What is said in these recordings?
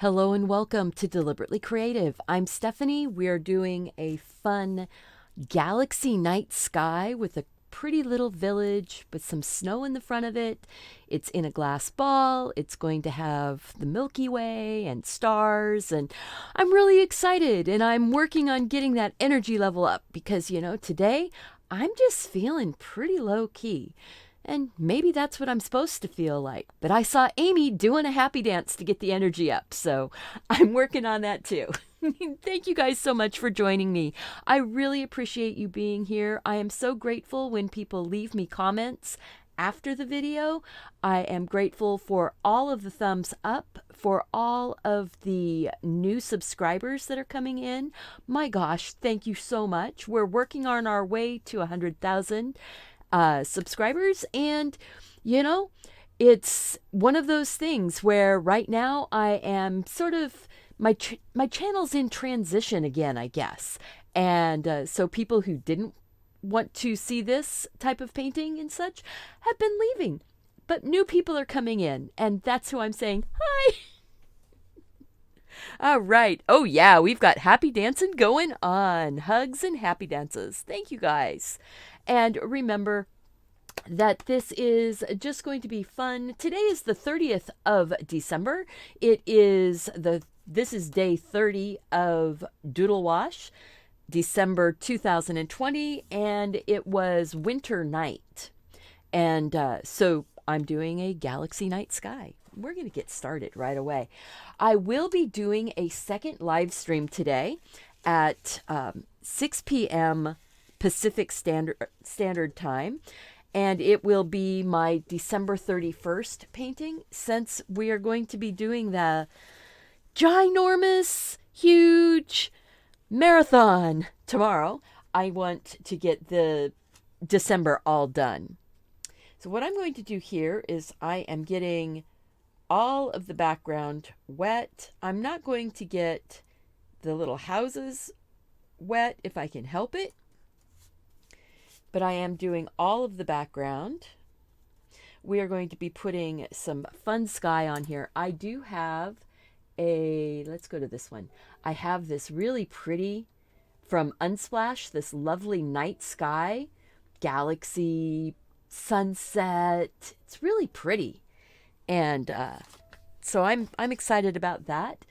Hello and welcome to Deliberately Creative. I'm Stephanie. We're doing a fun galaxy night sky with a pretty little village with some snow in the front of it. It's in a glass ball. It's going to have the Milky Way and stars, and I'm really excited, and I'm working on getting that energy level up because, today I'm just feeling pretty low key. And maybe that's what I'm supposed to feel like. But I saw Amy doing a happy dance to get the energy up, so I'm working on that too. Thank you guys so much for joining me. I really appreciate you being here. I am so grateful when people leave me comments after the video. I am grateful for all of the thumbs up, for all of the new subscribers that are coming in. My gosh, thank you so much. We're working on our way to 100,000 subscribers, and it's one of those things where right now I am sort of my channel's in transition again, I guess, and so people who didn't want to see this type of painting and such have been leaving, but new people are coming in, and that's who I'm saying hi. All right. Oh yeah, we've got happy dancing going on. Hugs and happy dances. Thank you guys. And remember that this is just going to be fun. Today is the 30th of December. This is day 30 of Doodle Wash, December 2020, and it was winter night. And so I'm doing a galaxy night sky. We're going to get started right away. I will be doing a second live stream today at 6 p.m. Pacific Standard Time, and it will be my December 31st painting, since we are going to be doing the ginormous, huge marathon tomorrow. I want to get the December all done. So what I'm going to do here is I am getting all of the background wet. I'm not going to get the little houses wet if I can help it, but I am doing all of the background. We are going to be putting some fun sky on here. I do have let's go to this one. I have this really pretty from Unsplash, this lovely night sky, galaxy, sunset. It's really pretty. And so I'm excited about that.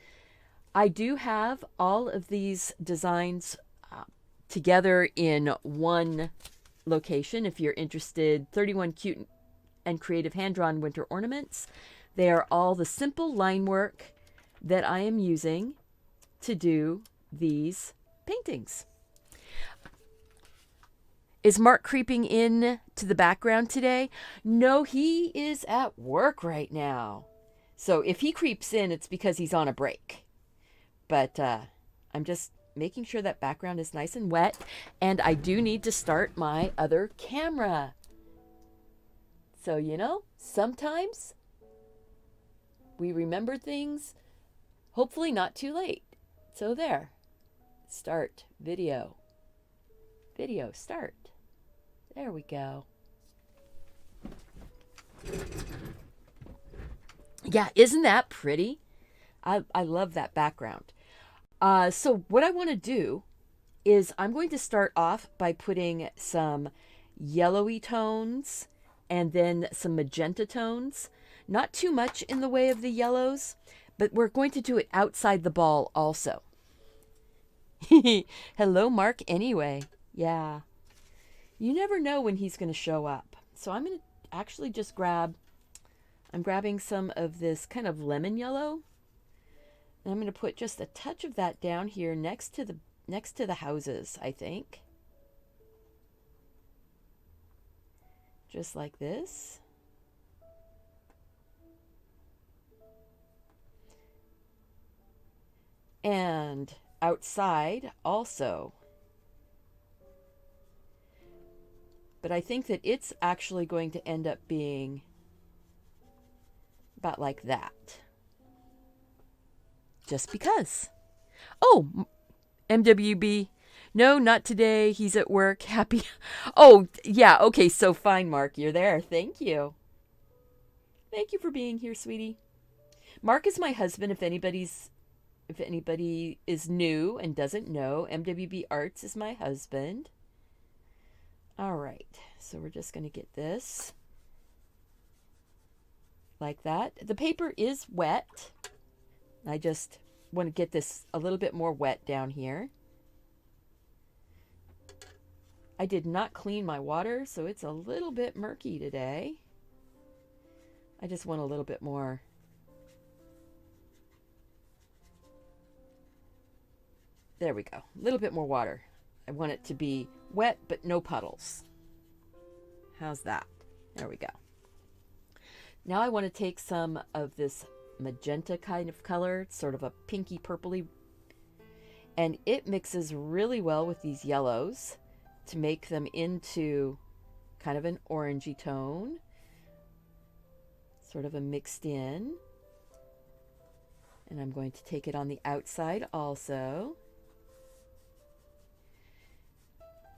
I do have all of these designs together in one location. If you're interested, 31 cute and creative hand-drawn winter ornaments. They are all the simple line work that I am using to do these paintings. Is Mark creeping in to the background today? No, he is at work right now. So if he creeps in, it's because he's on a break. But I'm just making sure that background is nice and wet. And I do need to start my other camera. So, sometimes we remember things, hopefully not too late. So there. Start video. Video start. There we go. Yeah, isn't that pretty? I love that background. So what I want to do is I'm going to start off by putting some yellowy tones and then some magenta tones. Not too much in the way of the yellows, but we're going to do it outside the ball also. Hello, Mark, anyway. Yeah. You never know when he's going to show up. So I'm going to actually just I'm grabbing some of this kind of lemon yellow. And I'm going to put just a touch of that down here next to the houses, I think. Just like this. And outside also. But I think that it's actually going to end up being about like that. Just because. Oh, MWB. No, not today. He's at work. Happy. Oh, yeah. Okay, so fine, Mark. You're there. Thank you. Thank you for being here, sweetie. Mark is my husband. If anybody is new and doesn't know, MWB Arts is my husband. All right, so we're just going to get this like that. The paper is wet. I just want to get this a little bit more wet down here. I did not clean my water, so it's a little bit murky today. I just want a little bit more. There we go. A little bit more water. I want it to be wet, but no puddles. How's that? There we go. Now I want to take some of this magenta kind of color, sort of a pinky purpley, and it mixes really well with these yellows to make them into kind of an orangey tone, sort of a mixed in. And I'm going to take it on the outside also.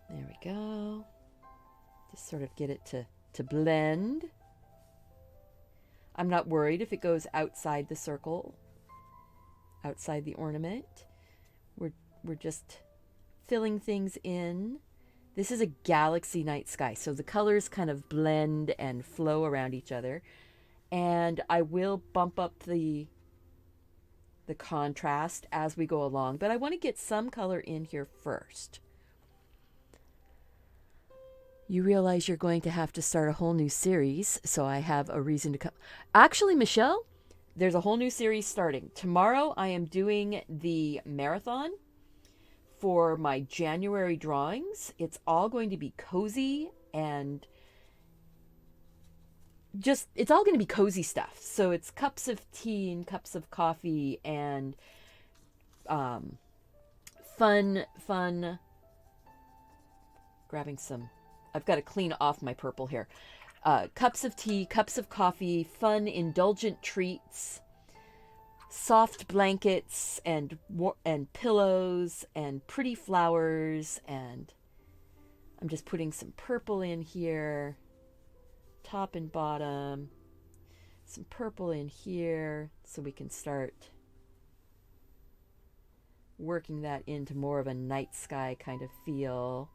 There we go. Just sort of get it to blend. I'm not worried if it goes outside the circle, outside the ornament. We're just filling things in. This is a galaxy night sky, so the colors kind of blend and flow around each other. And I will bump up the contrast as we go along, but I want to get some color in here first. You realize you're going to have to start a whole new series, so I have a reason to come. Actually, Michelle, there's a whole new series starting. Tomorrow I am doing the marathon for my January drawings. It's all going to be cozy and it's all going to be cozy stuff. So it's cups of tea and cups of coffee and fun, grabbing some, I've got to clean off my purple here. Cups of tea, cups of coffee, fun, indulgent treats, soft blankets and pillows and pretty flowers. And I'm just putting some purple in here, top and bottom, some purple in here so we can start working that into more of a night sky kind of feel.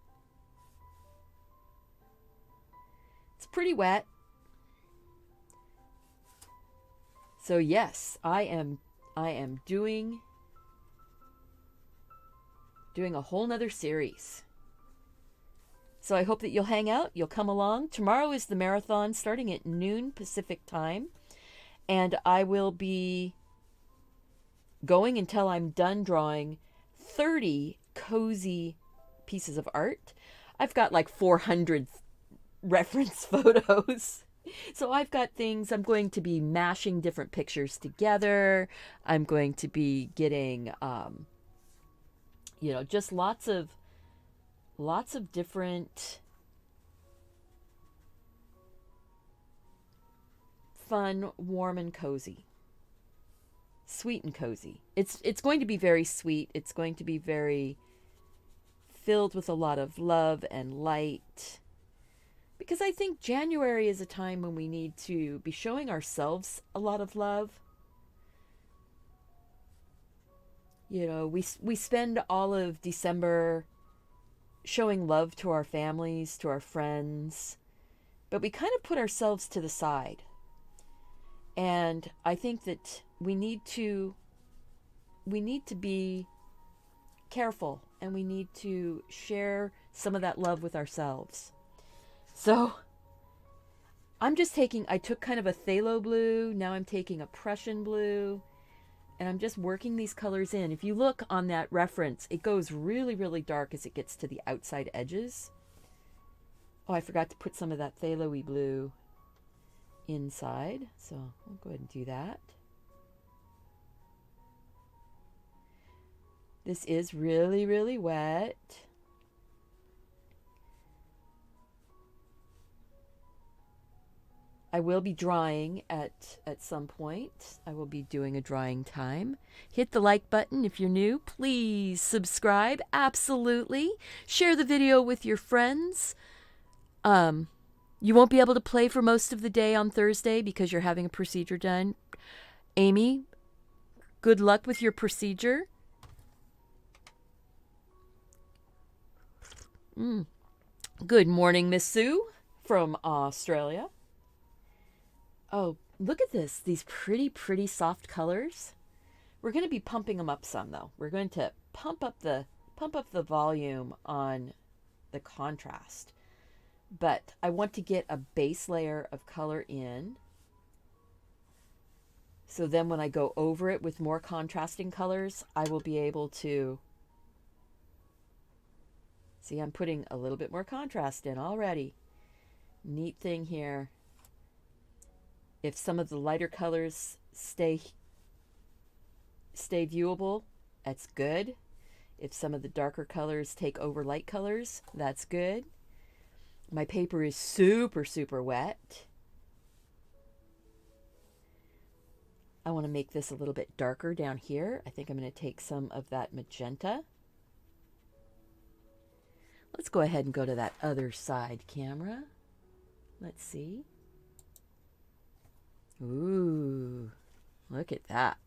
It's pretty wet. So yes, I am doing a whole nother series. So I hope that you'll hang out, you'll come along. Tomorrow is the marathon starting at noon Pacific time, and I will be going until I'm done drawing 30 cozy pieces of art. I've got like 400 reference photos. So I've got things, I'm going to be mashing different pictures together. I'm going to be getting, just lots of different fun, warm and cozy. Sweet and cozy. It's going to be very sweet. It's going to be very filled with a lot of love and light. Because I think January is a time when we need to be showing ourselves a lot of love. You know, we spend all of December showing love to our families, to our friends, but we kind of put ourselves to the side. And I think that we need to be careful, and we need to share some of that love with ourselves. So I took kind of a phthalo blue, now I'm taking a Prussian blue, and I'm just working these colors in. If you look on that reference, it goes really, really dark as it gets to the outside edges. Oh, I forgot to put some of that phthalo-y blue inside, so I'll go ahead and do that. This is really, really wet. I will be drawing at some point. I will be doing a drawing time. Hit the like button if you're new. Please subscribe. Absolutely. Share the video with your friends. You won't be able to play for most of the day on Thursday because you're having a procedure done. Amy, good luck with your procedure. Good morning, Miss Sue from Australia. Oh, look at this. These pretty, pretty soft colors. We're going to be pumping them up some, though. We're going to pump up the volume on the contrast. But I want to get a base layer of color in. So then when I go over it with more contrasting colors, I will be able to... See, I'm putting a little bit more contrast in already. Neat thing here. If some of the lighter colors stay viewable, that's good. If some of the darker colors take over light colors, that's good. My paper is super, super wet. I want to make this a little bit darker down here. I think I'm going to take some of that magenta. Let's go ahead and go to that other side camera. Let's see. Ooh, look at that.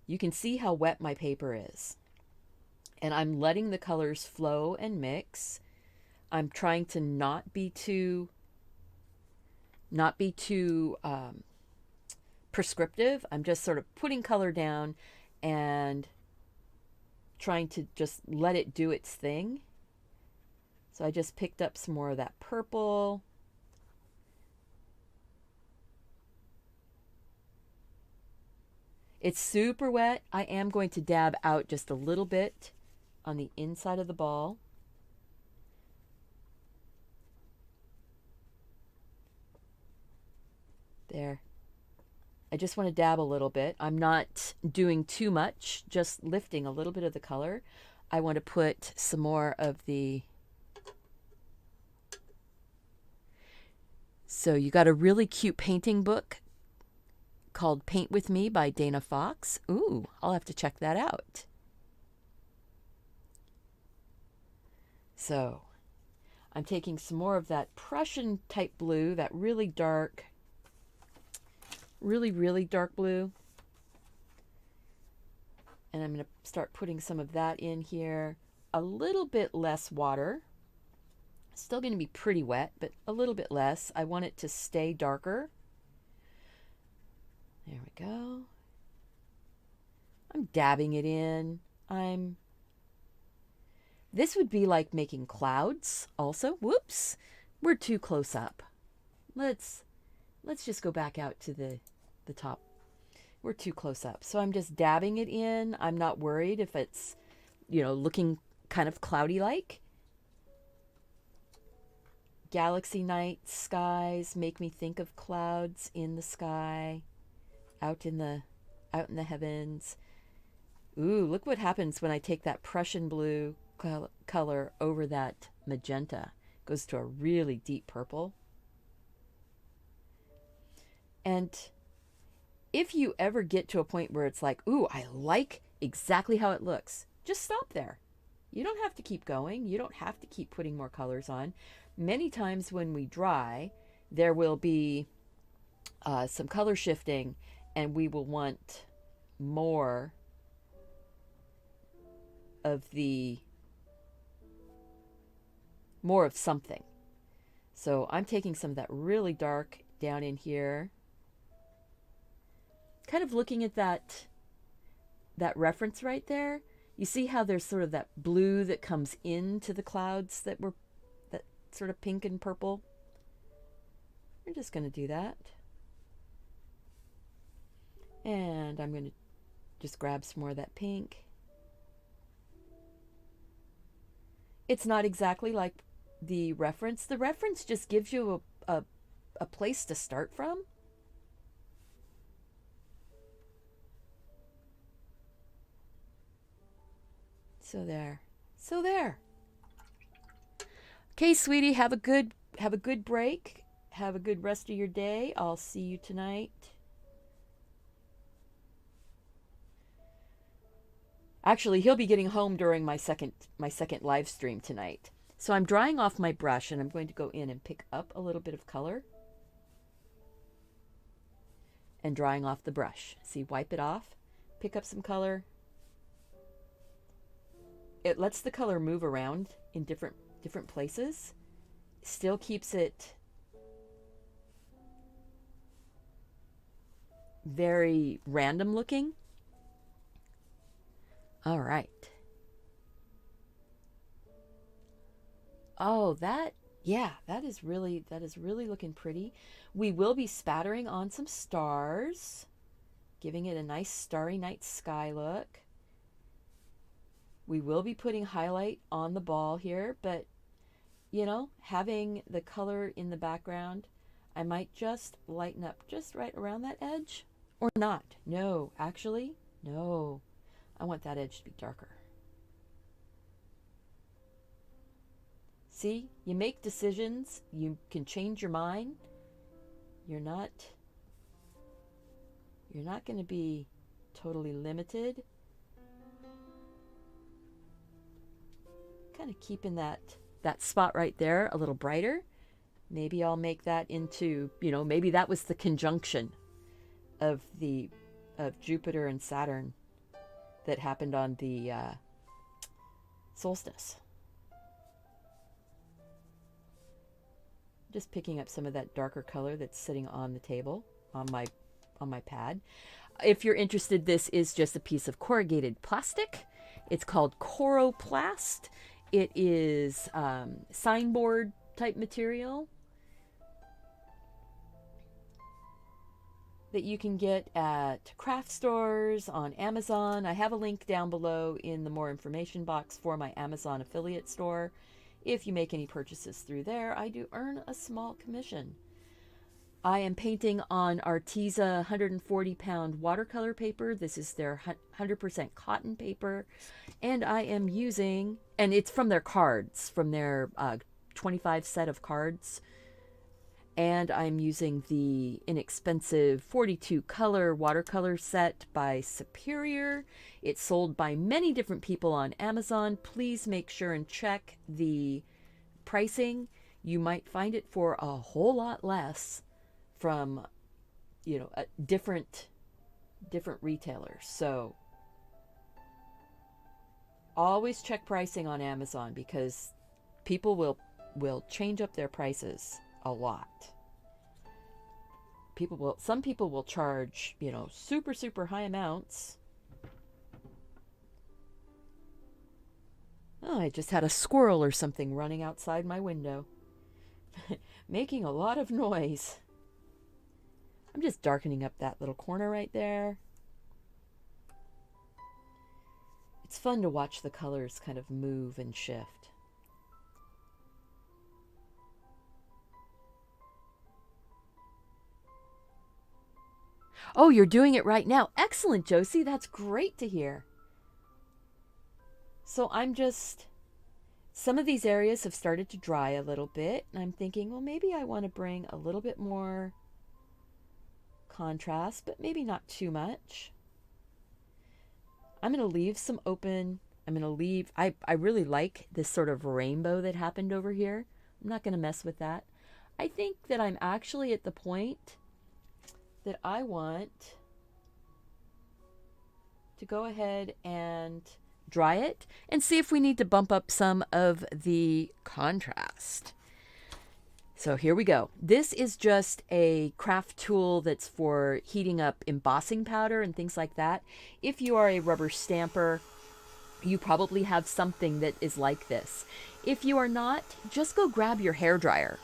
You can see how wet my paper is. And I'm letting the colors flow and mix. I'm trying to not be too prescriptive. I'm just sort of putting color down and trying to just let it do its thing. So I just picked up some more of that purple. It's super wet. I am going to dab out just a little bit on the inside of the ball. There. I just want to dab a little bit. I'm not doing too much, just lifting a little bit of the color. I want to put some more of the... So you got a really cute painting book called Paint With Me by Dana Fox. Ooh, I'll have to check that out. So I'm taking some more of that Prussian type blue, that really dark, really dark blue. And I'm going to start putting some of that in here. A little bit less water. Still going to be pretty wet, but a little bit less. I want it to stay darker. There we go. I'm dabbing it in. This would be like making clouds also. Whoops. We're too close up. Let's just go back out to the top. We're too close up. So I'm just dabbing it in. I'm not worried if it's, looking kind of cloudy like. Galaxy night skies make me think of clouds in the sky, out in the heavens. Ooh, look what happens when I take that Prussian blue color over that magenta. It goes to a really deep purple. And if you ever get to a point where it's like, ooh, I like exactly how it looks, just stop there. You don't have to keep going. You don't have to keep putting more colors on. Many times when we dry, there will be some color shifting, and we will want more of something. So I'm taking some of that really dark down in here, kind of looking at that reference right there. You see how there's sort of that blue that comes into the clouds that sort of pink and purple. We're just going to do that. And I'm going to just grab some more of that pink. It's not exactly like the reference. The reference just gives you a place to start from. So there. Okay, sweetie, have a good break. Have a good rest of your day. I'll see you tonight. Actually, he'll be getting home during my second live stream tonight. So I'm drying off my brush, and I'm going to go in and pick up a little bit of color. and drying off the brush. See, wipe it off, pick up some color. It lets the color move around in different places. Still keeps it very random looking. All right. Oh, that is really looking pretty. We will be spattering on some stars, giving it a nice starry night sky look. We will be putting highlight on the ball here, but you know, having the color in the background, I might just lighten up just right around that edge, or not. No, actually, no. I want that edge to be darker. See, you make decisions, you can change your mind. You're not going to be totally limited. Kind of keeping that spot right there a little brighter. Maybe I'll make that into, you know, maybe that was the conjunction of Jupiter and Saturn that happened on the solstice. Just picking up some of that darker color that's sitting on the table on my pad. If you're interested, this is just a piece of corrugated plastic. It's called Coroplast. It is signboard type material that you can get at craft stores, on Amazon. I have a link down below in the more information box for my Amazon affiliate store. If you make any purchases through there, I do earn a small commission. I am painting on Arteza 140-pound watercolor paper. This is their 100% cotton paper. And I am using, and it's from their cards, from their 25 set of cards. And I'm using the inexpensive 42 color watercolor set by Superior. It's sold by many different people on Amazon. Please make sure and check the pricing. You might find it for a whole lot less from, you know, different retailers. So always check pricing on Amazon, because people will change up their prices a lot. Some people will charge, you know, super high amounts. Oh, I just had a squirrel or something running outside my window, making a lot of noise. I'm just darkening up that little corner right there. It's fun to watch the colors kind of move and shift. Oh, you're doing it right now. Excellent, Josie. That's great to hear. So some of these areas have started to dry a little bit, and I'm thinking, well, maybe I want to bring a little bit more contrast, but maybe not too much. I'm going to leave some open. I really like this sort of rainbow that happened over here. I'm not going to mess with that. I think that I'm actually at the point that I want to go ahead and dry it and see if we need to bump up some of the contrast. So here we go. This is just a craft tool that's for heating up embossing powder and things like that. If you are a rubber stamper, you probably have something that is like this. If you are not, just go grab your hairdryer.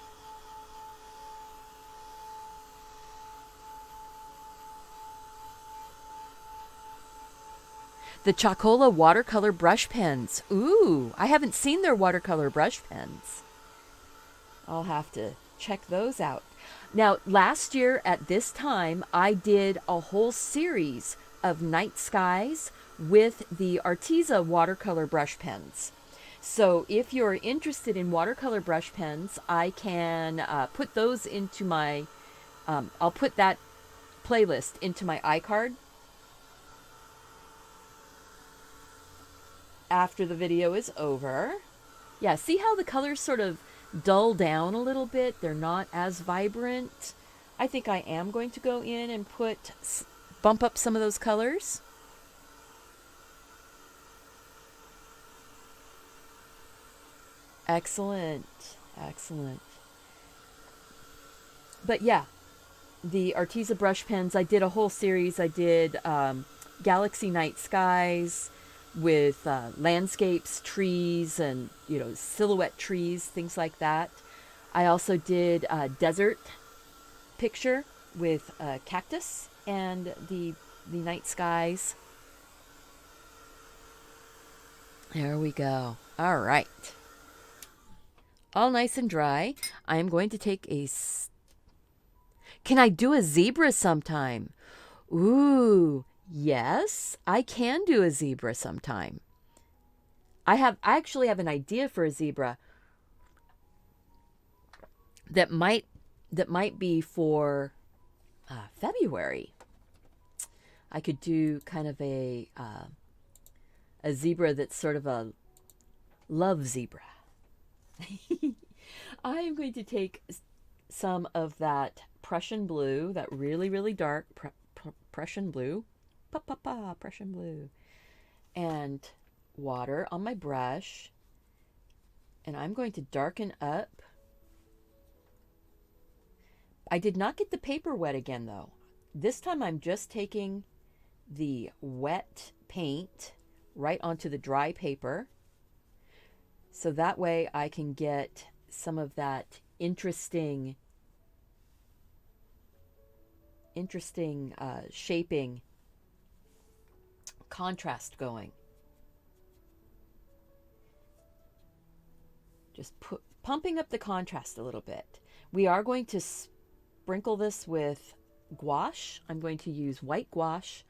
The Chocola watercolor brush pens. Ooh, I haven't seen their watercolor brush pens. I'll have to check those out. Now, last year at this time, I did a whole series of night skies with the Arteza watercolor brush pens. So if you're interested in watercolor brush pens, I can put those into my, I'll put that playlist into my iCard after the video is over. Yeah, see how the colors sort of dull down a little bit? They're not as vibrant. I think I am going to go in and bump up some of those colors. Excellent. Excellent. But yeah, the Arteza brush pens, I did a whole series. I did Galaxy Night Skies with landscapes, trees, and, you know, silhouette trees, things like that. I also did a desert picture with cactus and the night skies. There we go. All right. All nice and dry. I'm going to take Can I do a zebra sometime? Ooh, yes, I can do a zebra sometime. I actually have an idea for a zebra that might be for February. I could do kind of a zebra that's sort of a love zebra. I am going to take some of that Prussian blue, that really, really dark Prussian blue, Prussian blue, and water on my brush, and I'm going to darken up. I did not get the paper wet again, though. This time I'm just taking the wet paint right onto the dry paper, so that way I can get some of that interesting shaping contrast going. Just pumping up the contrast a little bit. We are going to sprinkle this with gouache. I'm going to use white gouache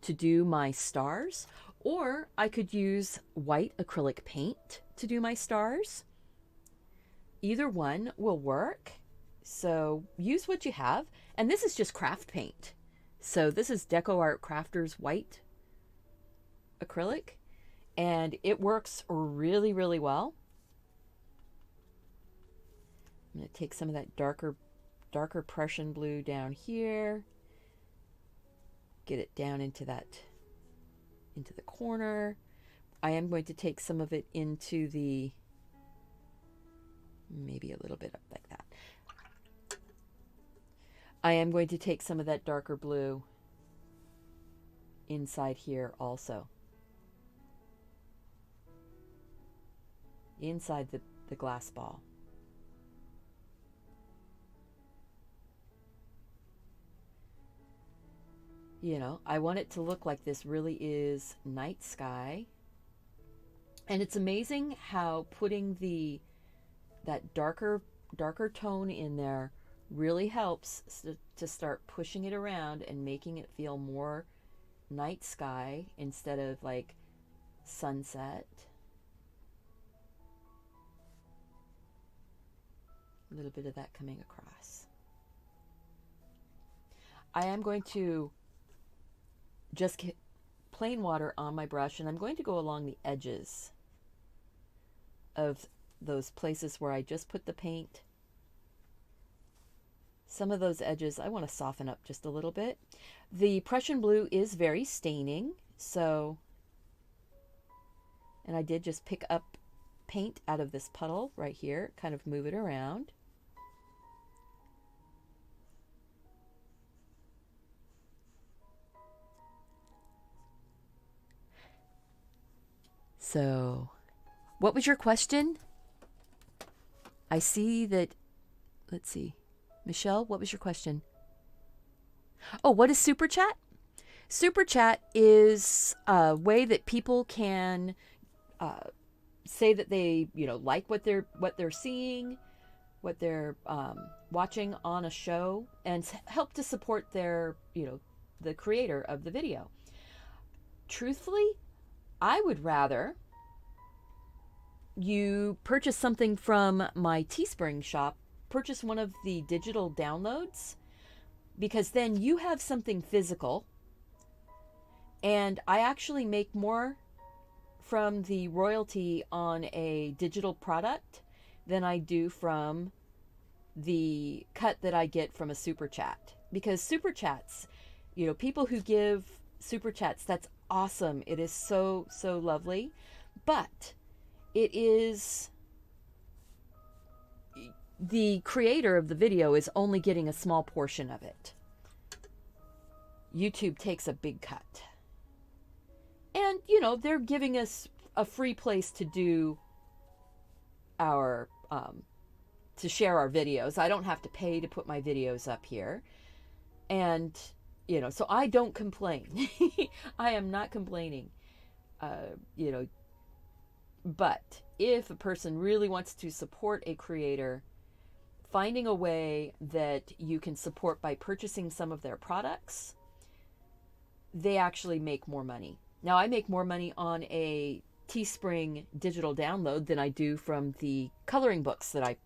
to do my stars, or I could use white acrylic paint to do my stars. Either one will work. So use what you have. And this is just craft paint. So this is Deco Art Crafters white acrylic, and it works really, really well. I'm going to take some of that darker Prussian blue down here. Get it down into the corner. I am going to take some of it into maybe a little bit up like that. I am going to take some of that darker blue inside here also. Inside the glass ball. You know, I want it to look like this really is night sky. And it's amazing how putting that darker tone in there really helps to start pushing it around and making it feel more night sky instead of like sunset. A little bit of that coming across. I am going to just get plain water on my brush, and I'm going to go along the edges of those places where I just put the paint. Some of those edges I want to soften up just a little bit. The Prussian blue is very staining, so, and I did just pick up paint out of this puddle right here, kind of move it around. So, what was your question? I see that, let's see. Michelle, what was your question? Oh, what is Super Chat? Super Chat is a way that people can say that they, like what they're seeing, what they're watching on a show, and help to support their, the creator of the video. Truthfully, I would rather you purchase something from my Teespring shop, purchase one of the digital downloads, because then you have something physical, and I actually make more from the royalty on a digital product than I do from the cut that I get from a super chat, because super chats, you know, people who give super chats, that's awesome. It is so, so lovely. But it is, the creator of the video is only getting a small portion of it. YouTube takes a big cut. And, you know, they're giving us a free place to do our, to share our videos. I don't have to pay to put my videos up here. And, you know, so I don't complain. I am not complaining. You know, but if a person really wants to support a creator, finding a way that you can support by purchasing some of their products, they actually make more money. Now, I make more money on a Teespring digital download than I do from the coloring books that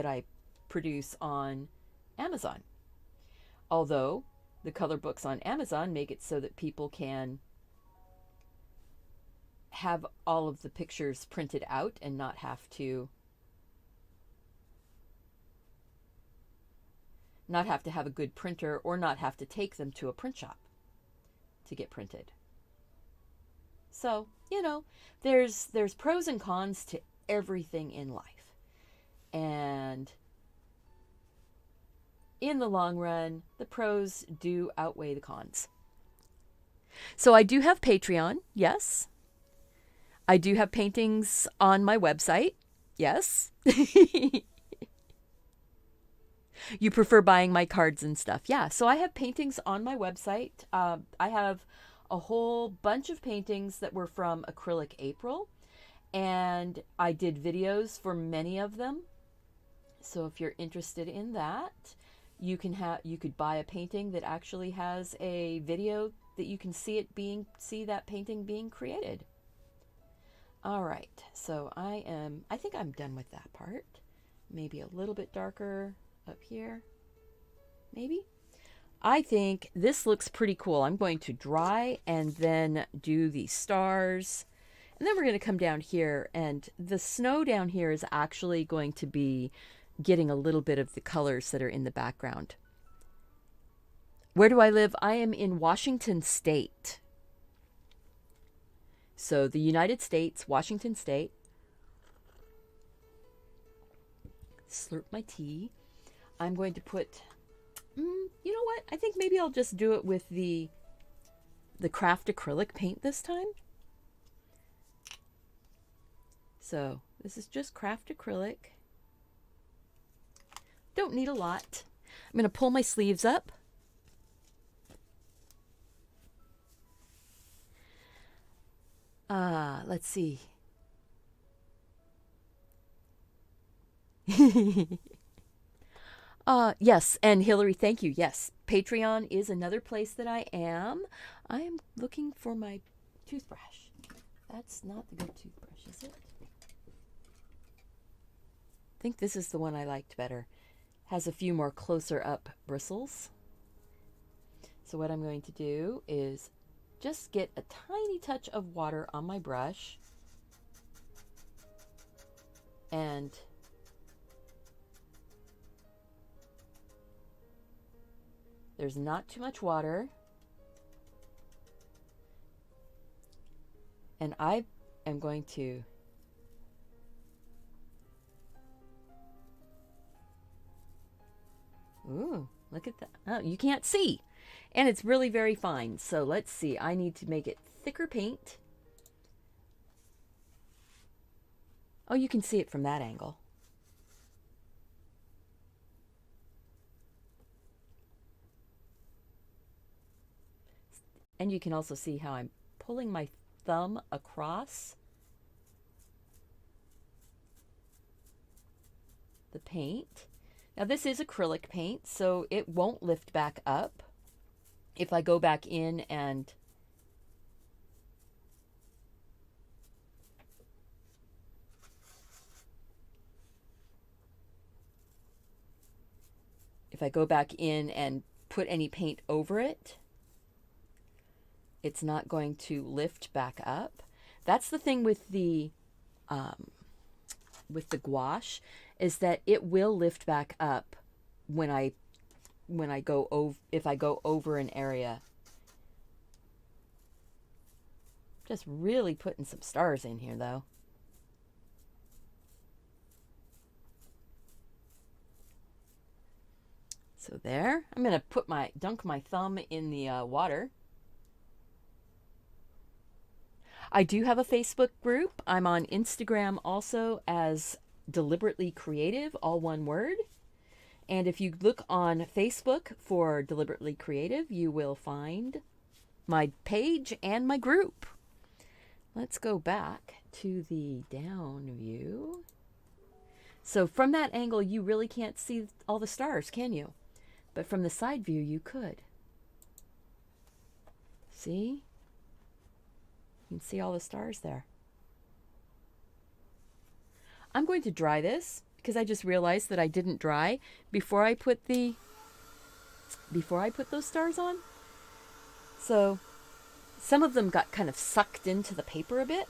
I produce on Amazon. Although the color books on Amazon make it so that people can have all of the pictures printed out and not have to have a good printer, or not have to take them to a print shop to get printed. So, you know, there's pros and cons to everything in life. And in the long run, the pros do outweigh the cons. So I do have Patreon, yes. I do have paintings on my website, yes. You prefer buying my cards and stuff. Yeah, so I have paintings on my website. I have a whole bunch of paintings that were from Acrylic April, and I did videos for many of them. So if you're interested in that, you could buy a painting that actually has a video that you can see that painting being created. All right, so I think I'm done with that part. Maybe a little bit darker up here, maybe. I think this looks pretty cool. I'm going to dry and then do the stars. And then we're going to come down here, and the snow down here is actually going to be getting a little bit of the colors that are in the background. Where do I live? I am in Washington State. So the United States, Washington State. Slurp my tea. I'm going to put, you know what? I think maybe I'll just do it with the craft acrylic paint this time. So this is just craft acrylic. Don't need a lot. I'm going to pull my sleeves up. Let's see. Yes, and Hillary, thank you. Yes, Patreon is another place that I am. I am looking for my toothbrush. That's not the good toothbrush, is it? I think this is the one I liked better. Has a few more closer up bristles. So what I'm going to do is just get a tiny touch of water on my brush, and there's not too much water, and I am going to ooh, look at that. Oh, you can't see. And it's really very fine. So let's see. I need to make it thicker paint. Oh, you can see it from that angle. And you can also see how I'm pulling my thumb across the paint. Now this is acrylic paint, so it won't lift back up. If I go back in and put any paint over it, it's not going to lift back up. That's the thing with the gouache. is that it will lift back up when I go over, if I go over an area. Just really putting some stars in here though. So there, I'm gonna dunk my thumb in the water. I do have a Facebook group. I'm on Instagram also as Deliberately Creative, all one word. And if you look on Facebook for Deliberately Creative, you will find my page and my group. Let's go back to the down view. So from that angle, you really can't see all the stars, can you? But from the side view, you could. See? You can see all the stars there. I'm going to dry this because I just realized that I didn't dry before I put those stars on. So some of them got kind of sucked into the paper a bit.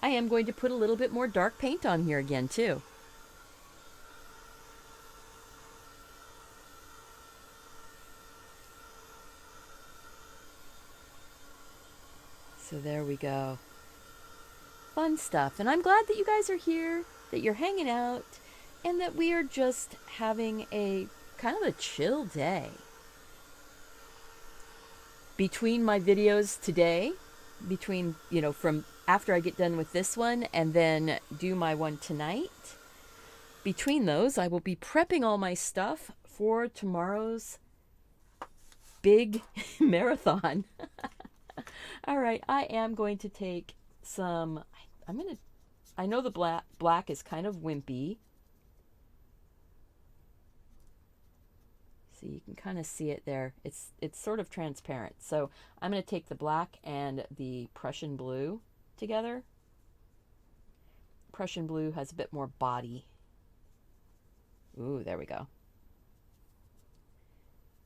I am going to put a little bit more dark paint on here again too. So there we go. Fun stuff. And I'm glad that you guys are here, that you're hanging out, and that we are just having a kind of a chill day. Between my videos today, between, from after I get done with this one and then do my one tonight, between those, I will be prepping all my stuff for tomorrow's big marathon. All right, I am going to take some, I know the black is kind of wimpy. So you can kind of see it there. It's sort of transparent. So I'm going to take the black and the Prussian blue together. Prussian blue has a bit more body. Ooh, there we go.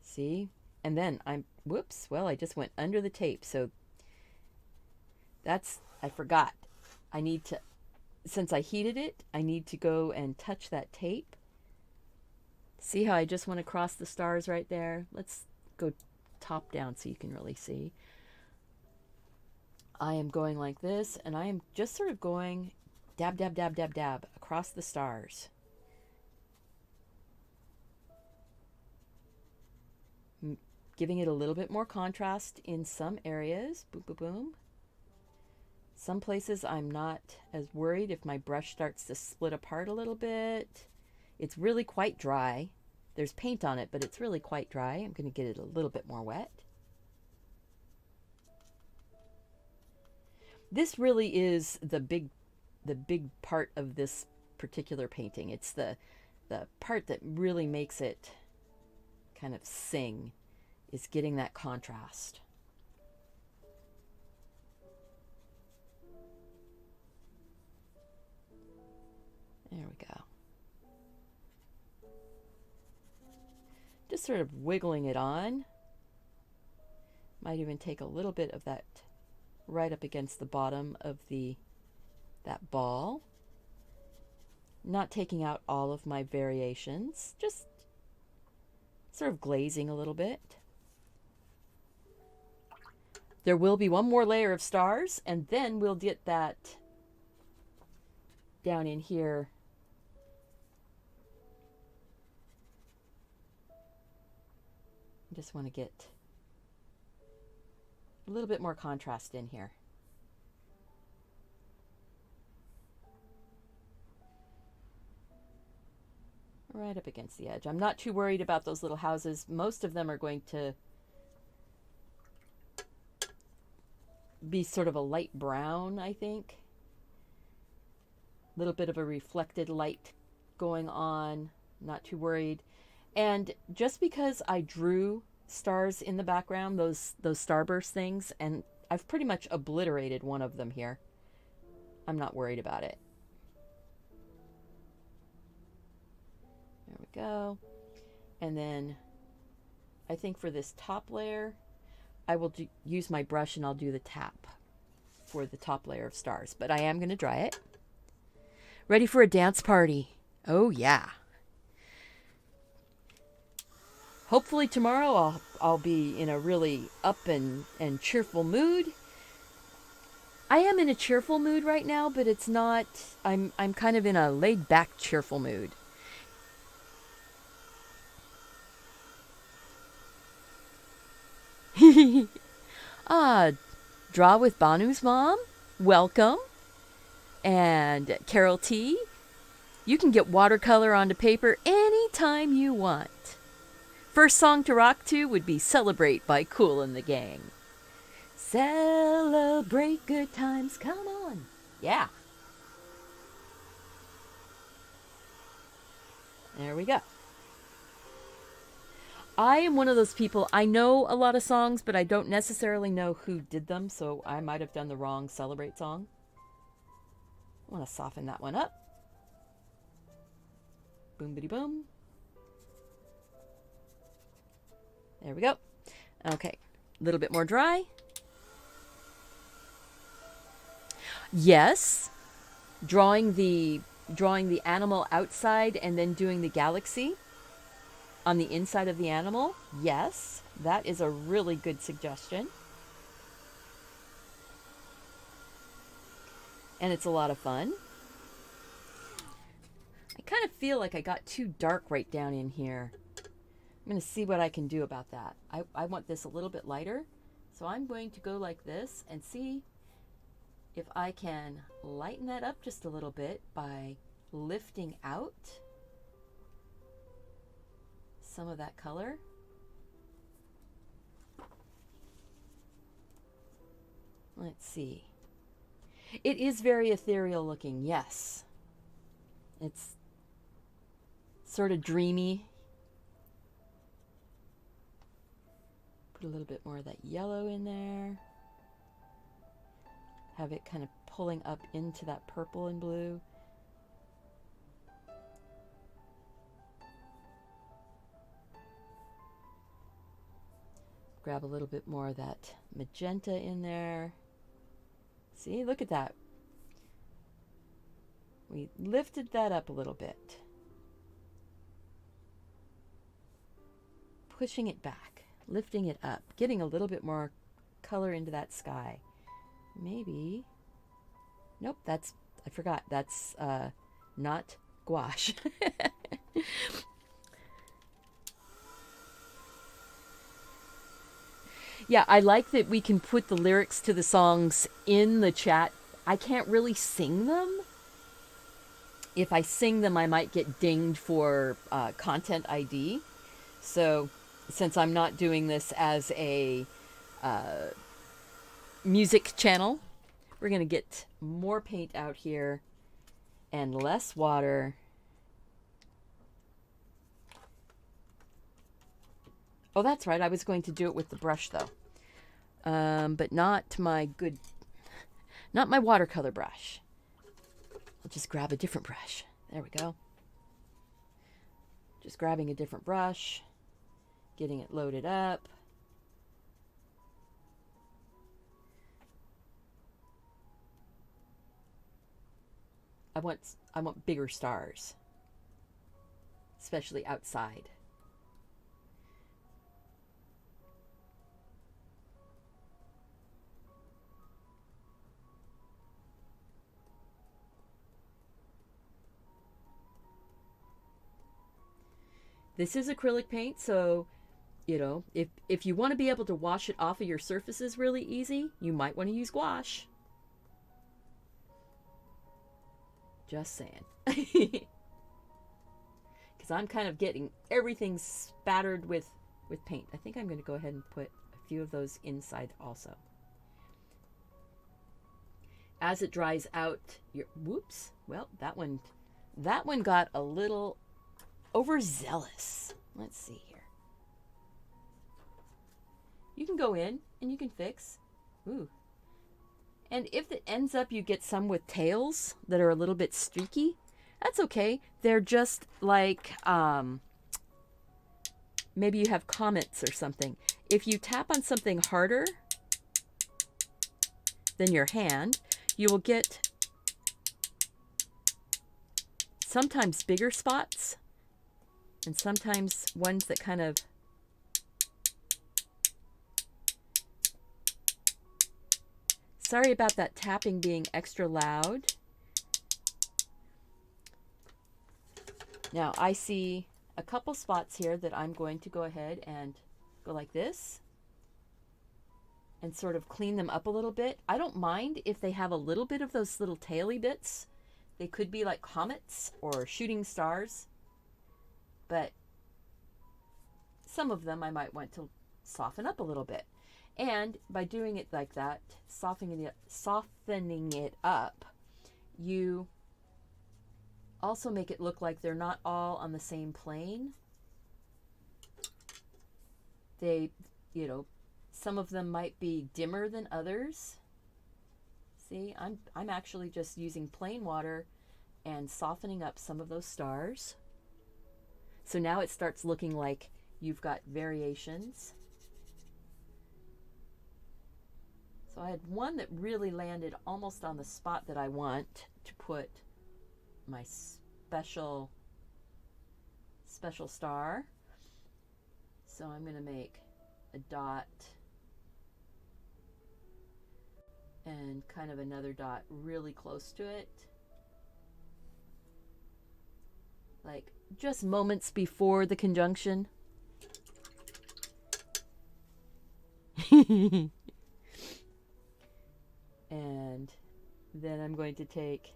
See? And then whoops, well, I just went under the tape. So I forgot. I need to, since I heated it, I need to go and touch that tape. See how I just went across the stars right there? Let's go top down so you can really see. I am going like this, and I am just sort of going dab, dab, dab, dab, dab across the stars. Giving it a little bit more contrast in some areas. Boom, boom, boom. Some places I'm not as worried if my brush starts to split apart a little bit. It's really quite dry. There's paint on it, but it's really quite dry. I'm going to get it a little bit more wet. This really is the big part of this particular painting. It's the part that really makes it kind of sing, is getting that contrast. There we go. Just sort of wiggling it on. Might even take a little bit of that right up against the bottom of that ball. Not taking out all of my variations, just sort of glazing a little bit. There will be one more layer of stars, and then we'll get that down in here. I just want to get a little bit more contrast in here. Right up against the edge. I'm not too worried about those little houses. Most of them are going to be sort of a light brown, I think. A little bit of a reflected light going on. Not too worried. And just because I drew stars in the background, those starburst things, and I've pretty much obliterated one of them here, I'm not worried about it. There we go. And then I think for this top layer, I will use my brush and I'll do the tap for the top layer of stars. But I am going to dry it. Ready for a dance party. Oh, yeah. Hopefully tomorrow I'll be in a really up and cheerful mood. I am in a cheerful mood right now, but it's not, I'm kind of in a laid back cheerful mood. Ah, Draw with Banu's mom, welcome. And Carol T, you can get watercolor onto paper anytime you want. First song to rock to would be Celebrate by Kool and the Gang. Celebrate good times, come on. Yeah. There we go. I am one of those people, I know a lot of songs, but I don't necessarily know who did them, so I might have done the wrong Celebrate song. I want to soften that one up. Boom, bitty, boom. There we go. Okay, a little bit more dry. Yes, drawing the animal outside and then doing the galaxy on the inside of the animal. Yes, that is a really good suggestion. And it's a lot of fun. I kind of feel like I got too dark right down in here. I'm going to see what I can do about that. I want this a little bit lighter. So I'm going to go like this and see if I can lighten that up just a little bit by lifting out some of that color. Let's see. It is very ethereal looking, yes. It's sort of dreamy. Put a little bit more of that yellow in there. Have it kind of pulling up into that purple and blue. Grab a little bit more of that magenta in there. See, look at that. We lifted that up a little bit. Pushing it back, lifting it up, getting a little bit more color into that sky. Maybe, nope, I forgot, that's not gouache. Yeah, I like that we can put the lyrics to the songs in the chat. I can't really sing them. If I sing them, I might get dinged for content ID. So since I'm not doing this as a music channel, we're going to get more paint out here and less water. Oh, that's right. I was going to do it with the brush, though. But not my watercolor brush. I'll just grab a different brush. There we go. Just grabbing a different brush, getting it loaded up. I want bigger stars, especially outside. This is acrylic paint, so, you know, if you want to be able to wash it off of your surfaces really easy, you might want to use gouache. Just saying. Because I'm kind of getting everything spattered with paint. I think I'm going to go ahead and put a few of those inside also. As it dries out, whoops, well, that one got a little overzealous. Let's see here. You can go in and you can fix. Ooh. And if it ends up you get some with tails that are a little bit streaky, that's okay. They're just like, maybe you have comets or something. If you tap on something harder than your hand, you will get sometimes bigger spots and sometimes ones that kind of sorry about that tapping being extra loud. Now I see a couple spots here that I'm going to go ahead and go like this and sort of clean them up a little bit. I don't mind if they have a little bit of those little taily bits. They could be like comets or shooting stars, but some of them I might want to soften up a little bit. And by doing it like that, softening it up, you also make it look like they're not all on the same plane. They, you know, some of them might be dimmer than others. See, I'm actually just using plain water and softening up some of those stars. So now it starts looking like you've got variations. So I had one that really landed almost on the spot that I want to put my special star. So I'm going to make a dot and kind of another dot really close to it, like just moments before the conjunction. And then I'm going to take,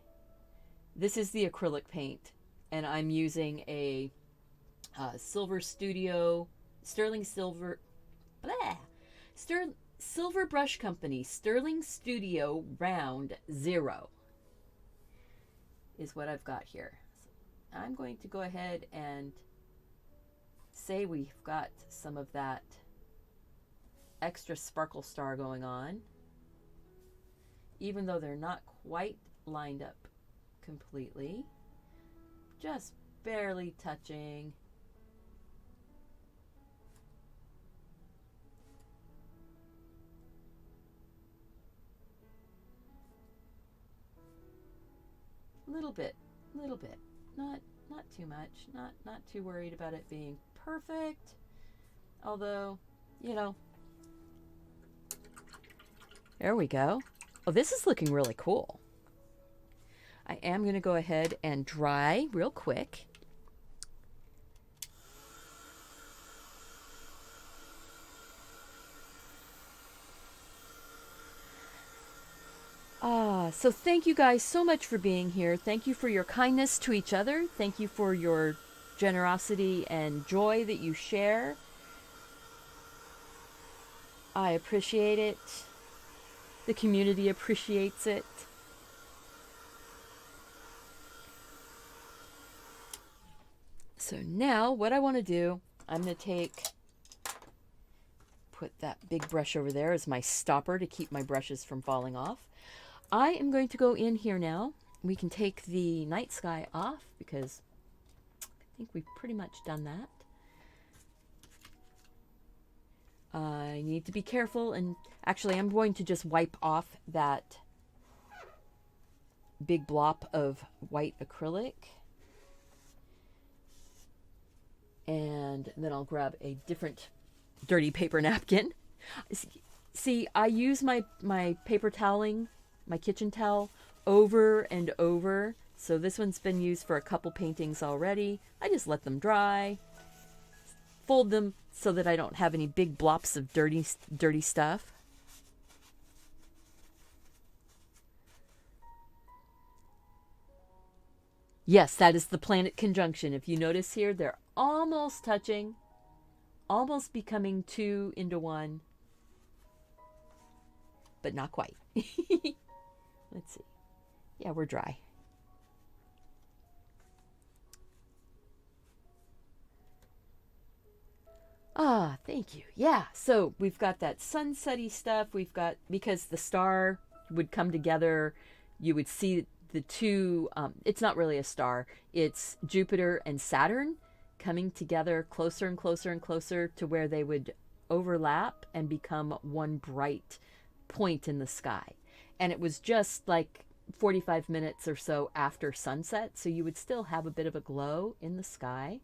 this is the acrylic paint, and I'm using a Sterling Silver Brush Company Sterling Studio Round 0 is what I've got here. So I'm going to go ahead and say we've got some of that extra sparkle star going on, even though they're not quite lined up completely, just barely touching. Little bit, not too much, not too worried about it being perfect, although, you know, there we go. Oh, this is looking really cool. I am going to go ahead and dry real quick. So thank you guys so much for being here. Thank you for your kindness to each other. Thank you for your generosity and joy that you share. I appreciate it. The community appreciates it. So now what I want to do, I'm going to put that big brush over there as my stopper to keep my brushes from falling off. I am going to go in here now. We can take the night sky off because I think we've pretty much done that. I need to be careful, and actually I'm going to just wipe off that big blob of white acrylic, and then I'll grab a different dirty paper napkin. See, I use my paper toweling, my kitchen towel, over and over. So this one's been used for a couple paintings already. I just let them dry, fold them so that I don't have any big blobs of dirty stuff. Yes, that is the planet conjunction. If you notice here, they're almost touching, almost becoming two into one, but not quite. Let's see. Yeah, we're dry. Ah, thank you. Yeah, so we've got that sunsetty stuff. We've got, because the star would come together, you would see the two, it's not really a star, it's Jupiter and Saturn coming together closer and closer and closer to where they would overlap and become one bright point in the sky. And it was just like 45 minutes or so after sunset, so you would still have a bit of a glow in the sky.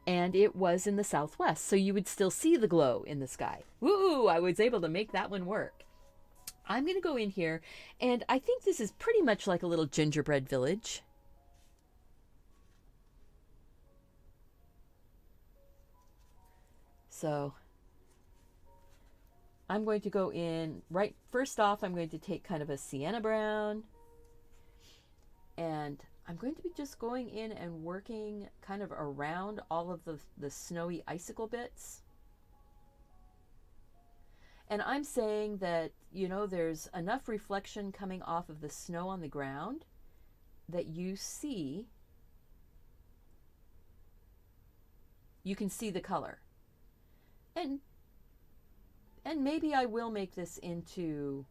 And it was in the southwest, so you would still see the glow in the sky. Woo! I was able to make that one work. I'm going to go in here, and I think this is pretty much like a little gingerbread village. So I'm going to go in, right, first off, I'm going to take kind of a sienna brown, and I'm going to be just going in and working kind of around all of the snowy icicle bits. And I'm saying that, you know, there's enough reflection coming off of the snow on the ground that you can see the color. And maybe I will make this into,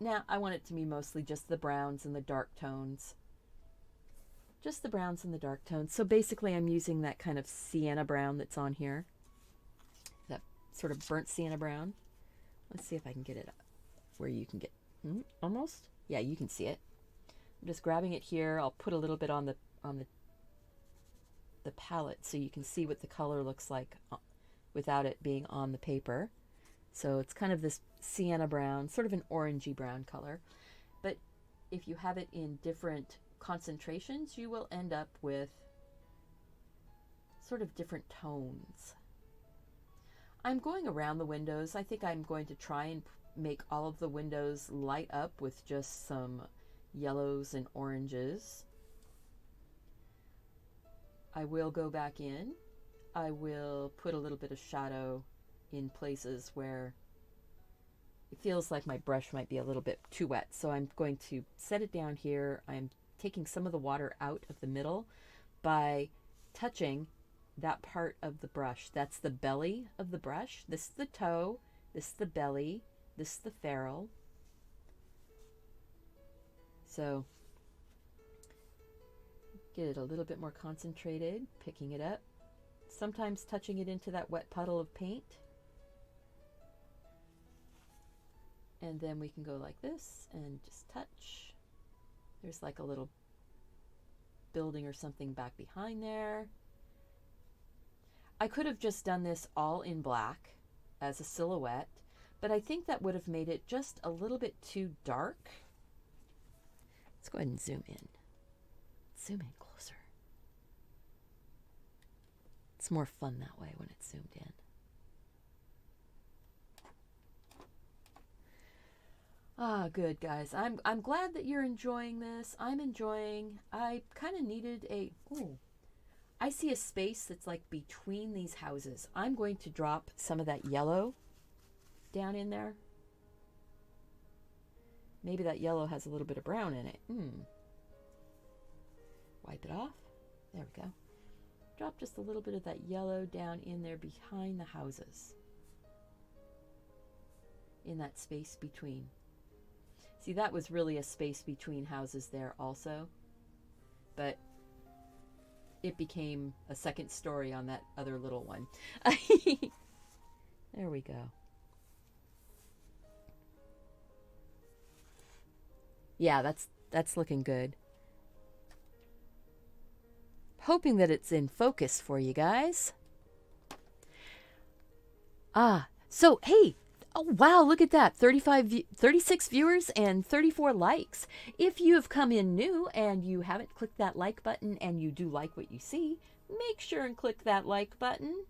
now I want it to be mostly just the browns and the dark tones. Just the browns and the dark tones. So basically I'm using that kind of sienna brown that's on here. That sort of burnt sienna brown. Let's see if I can get it up where you can get, almost? Yeah, you can see it. I'm just grabbing it here. I'll put a little bit on the palette so you can see what the color looks like without it being on the paper. So it's kind of this sienna brown, sort of an orangey brown color. But if you have it in different concentrations, you will end up with sort of different tones. I'm going around the windows. I think I'm going to try and make all of the windows light up with just some yellows and oranges. I will go back in. I will put a little bit of shadow in places where it feels like my brush might be a little bit too wet. So I'm going to set it down here. I'm taking some of the water out of the middle by touching that part of the brush. That's the belly of the brush. This is the toe, this is the belly, this is the ferrule. So get it a little bit more concentrated, picking it up, sometimes touching it into that wet puddle of paint. And then we can go like this and just touch. There's like a little building or something back behind there. I could have just done this all in black as a silhouette, but I think that would have made it just a little bit too dark. Let's go ahead and zoom in. Zoom in closer. It's more fun that way when it's zoomed in. Ah, good guys. I'm glad that you're enjoying this. I'm enjoying. I kind of needed a, I see a space that's like between these houses. I'm going to drop some of that yellow down in there. Maybe that yellow has a little bit of brown in it. Wipe it off. There we go. Drop just a little bit of that yellow down in there behind the houses. In that space between. See, that was really a space between houses there also. But it became a second story on that other little one. There we go. Yeah, that's looking good. Hoping that it's in focus for you guys. So hey, oh wow, look at that. 36 viewers and 34 likes. If you have come in new and you haven't clicked that like button and you do like what you see, make sure and click that like button.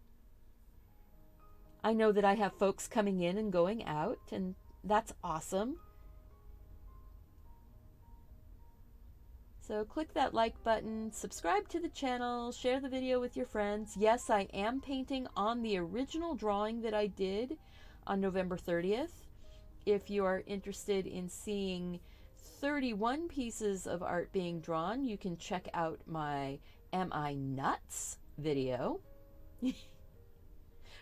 I know that I have folks coming in and going out, and that's awesome. So click that like button, subscribe to the channel, share the video with your friends. Yes, I am painting on the original drawing that I did on November 30th. If you are interested in seeing 31 pieces of art being drawn, you can check out my Am I Nuts video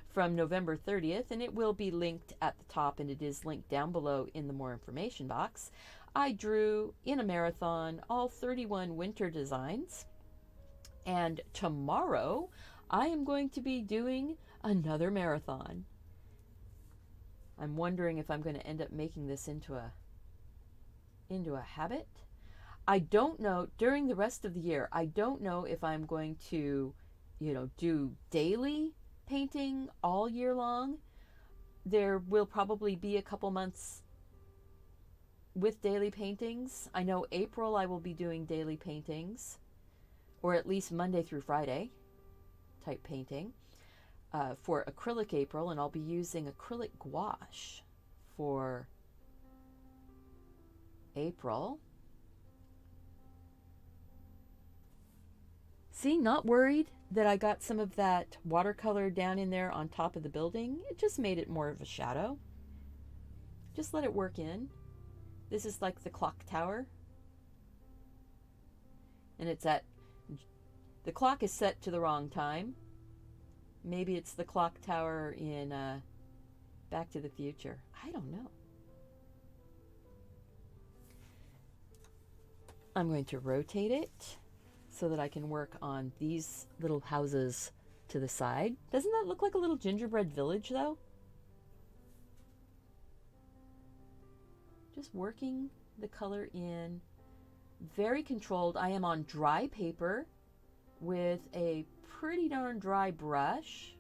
from November 30th, and it will be linked at the top, and it is linked down below in the more information box. I drew in a marathon all 31 winter designs, and tomorrow I am going to be doing another marathon. I'm wondering if I'm going to end up making this into into a habit. I don't know, during the rest of the year, I don't know if I'm going to, do daily painting all year long. There will probably be a couple months with daily paintings. I know April I will be doing daily paintings, or at least Monday through Friday type painting for acrylic April, and I'll be using acrylic gouache for April. See, not worried that I got some of that watercolor down in there on top of the building. It just made it more of a shadow. Just let it work in. This is like the clock tower. And the clock is set to the wrong time. Maybe it's the clock tower in Back to the Future. I don't know. I'm going to rotate it so that I can work on these little houses to the side. Doesn't that look like a little gingerbread village, though? Just working the color in. Very controlled. I am on dry paper with a pretty darn dry brush.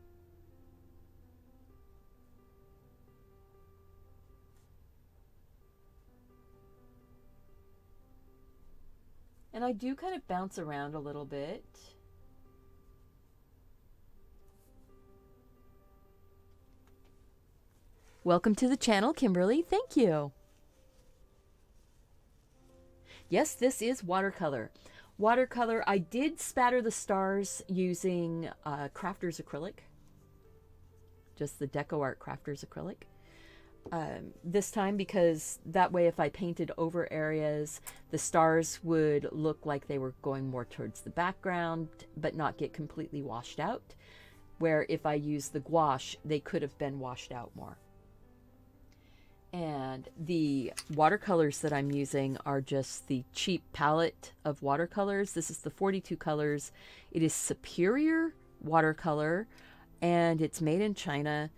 And I do kind of bounce around a little bit. Welcome to the channel, Kimberly. Thank you. Yes, this is watercolor. Watercolor, I did spatter the stars using Crafters acrylic. Just the Deco Art Crafters acrylic. This time, because that way if I painted over areas, the stars would look like they were going more towards the background, but not get completely washed out. Where if I used the gouache, they could have been washed out more. And the watercolors that I'm using are just the cheap palette of watercolors. This is the 42 colors. It is Superior watercolor, and it's made in China.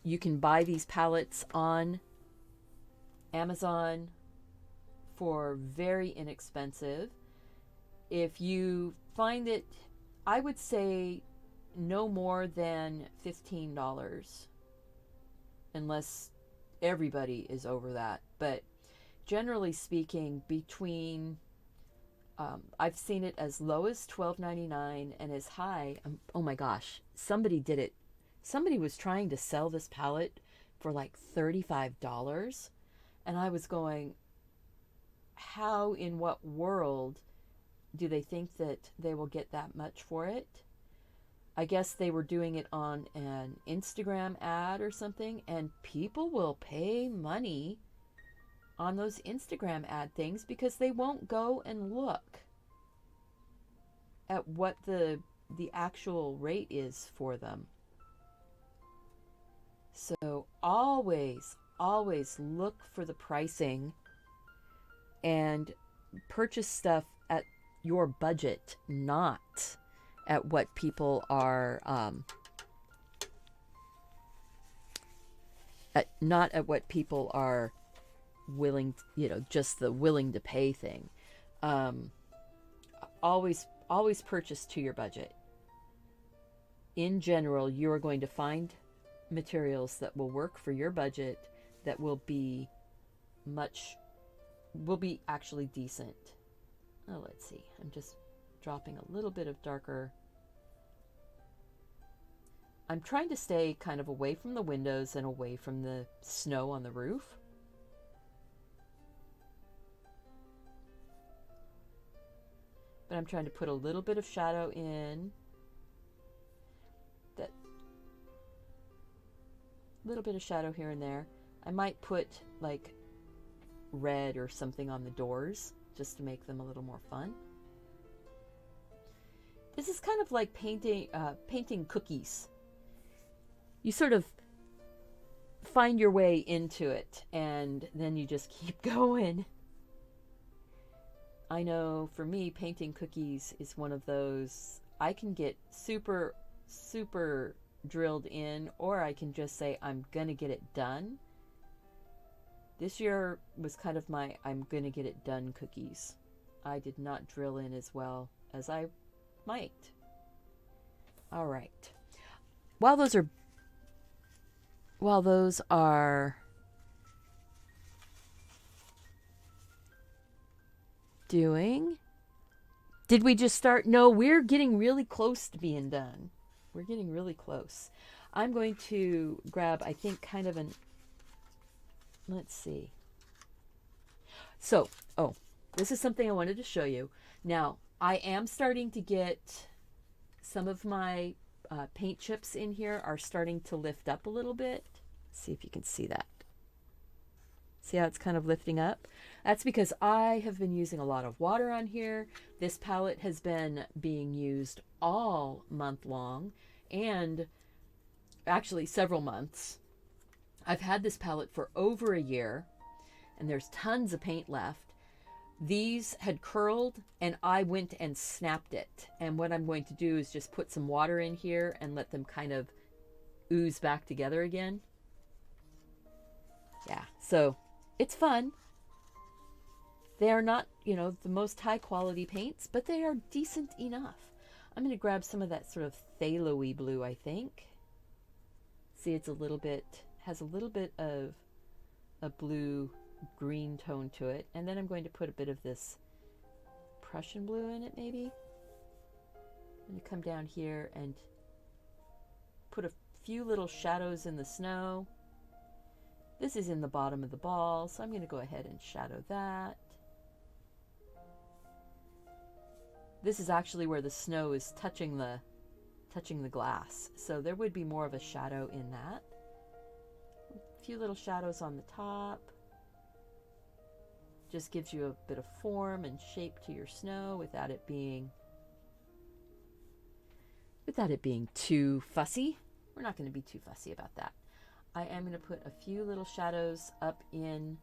You can buy these palettes on Amazon for very inexpensive. If you find it, I would say no more than $15, unless everybody is over that. But generally speaking, between, I've seen it as low as $12.99 and as high, oh my gosh, somebody did it. Somebody was trying to sell this palette for like $35, and I was going, how in what world do they think that they will get that much for it? I guess they were doing it on an Instagram ad or something, and people will pay money on those Instagram ad things because they won't go and look at what the actual rate is for them. So always look for the pricing and purchase stuff at your budget, not at what people are not at what people are willing, just the willing to pay thing. Always purchase to your budget. In general, you are going to find materials that will work for your budget, that will be actually decent. Oh, let's see. I'm just dropping a little bit of darker. I'm trying to stay kind of away from the windows and away from the snow on the roof. But I'm trying to put a little bit of shadow in. That little bit of shadow here and there. I might put like red or something on the doors just to make them a little more fun. This is kind of like painting cookies. You sort of find your way into it, and then you just keep going. I know for me, painting cookies is one of those, I can get super drilled in, or I can just say I'm gonna get it done. This year was kind of my I'm gonna get it done cookies. I did not drill in as well as I might. All right. While those are doing, did we just start? No, we're getting really close to being done. We're getting really close. I'm going to grab, I think, kind of an, let's see. So, oh, this is something I wanted to show you. Now, I am starting to get some of my paint chips in here are starting to lift up a little bit. Let's see if you can see that. See how it's kind of lifting up? That's because I have been using a lot of water on here. This palette has been being used all month long, and actually several months. I've had this palette for over a year, and there's tons of paint left. These had curled, and I went and snapped it. And what I'm going to do is just put some water in here and let them kind of ooze back together again. Yeah, so it's fun. They are not, you know, the most high quality paints, but they are decent enough. I'm going to grab some of that sort of phthalo-y blue, I think. See, it's a little bit, has a little bit of a blue green tone to it. And then I'm going to put a bit of this Prussian blue in it, maybe. I'm going to come down here and put a few little shadows in the snow. This is in the bottom of the ball, so I'm going to go ahead and shadow that. This is actually where the snow is touching the glass, so there would be more of a shadow in that. A few little shadows on the top. Just gives you a bit of form and shape to your snow without it being too fussy. We're not going to be too fussy about that. I am going to put a few little shadows up in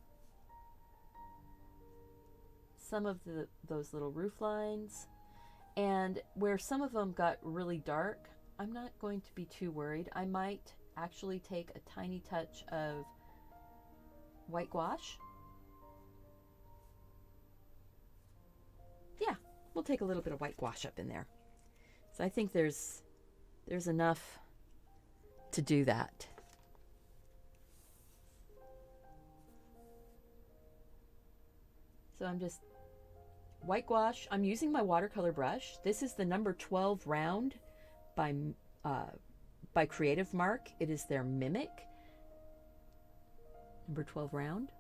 some of those little roof lines. And where some of them got really dark, I'm not going to be too worried. I might actually take a tiny touch of white gouache. Yeah, we'll take a little bit of white gouache up in there. So I think there's enough to do that. So I'm just white gouache. I'm using my watercolor brush. This is the number 12 round by Creative Mark. It is their Mimic number 12 round.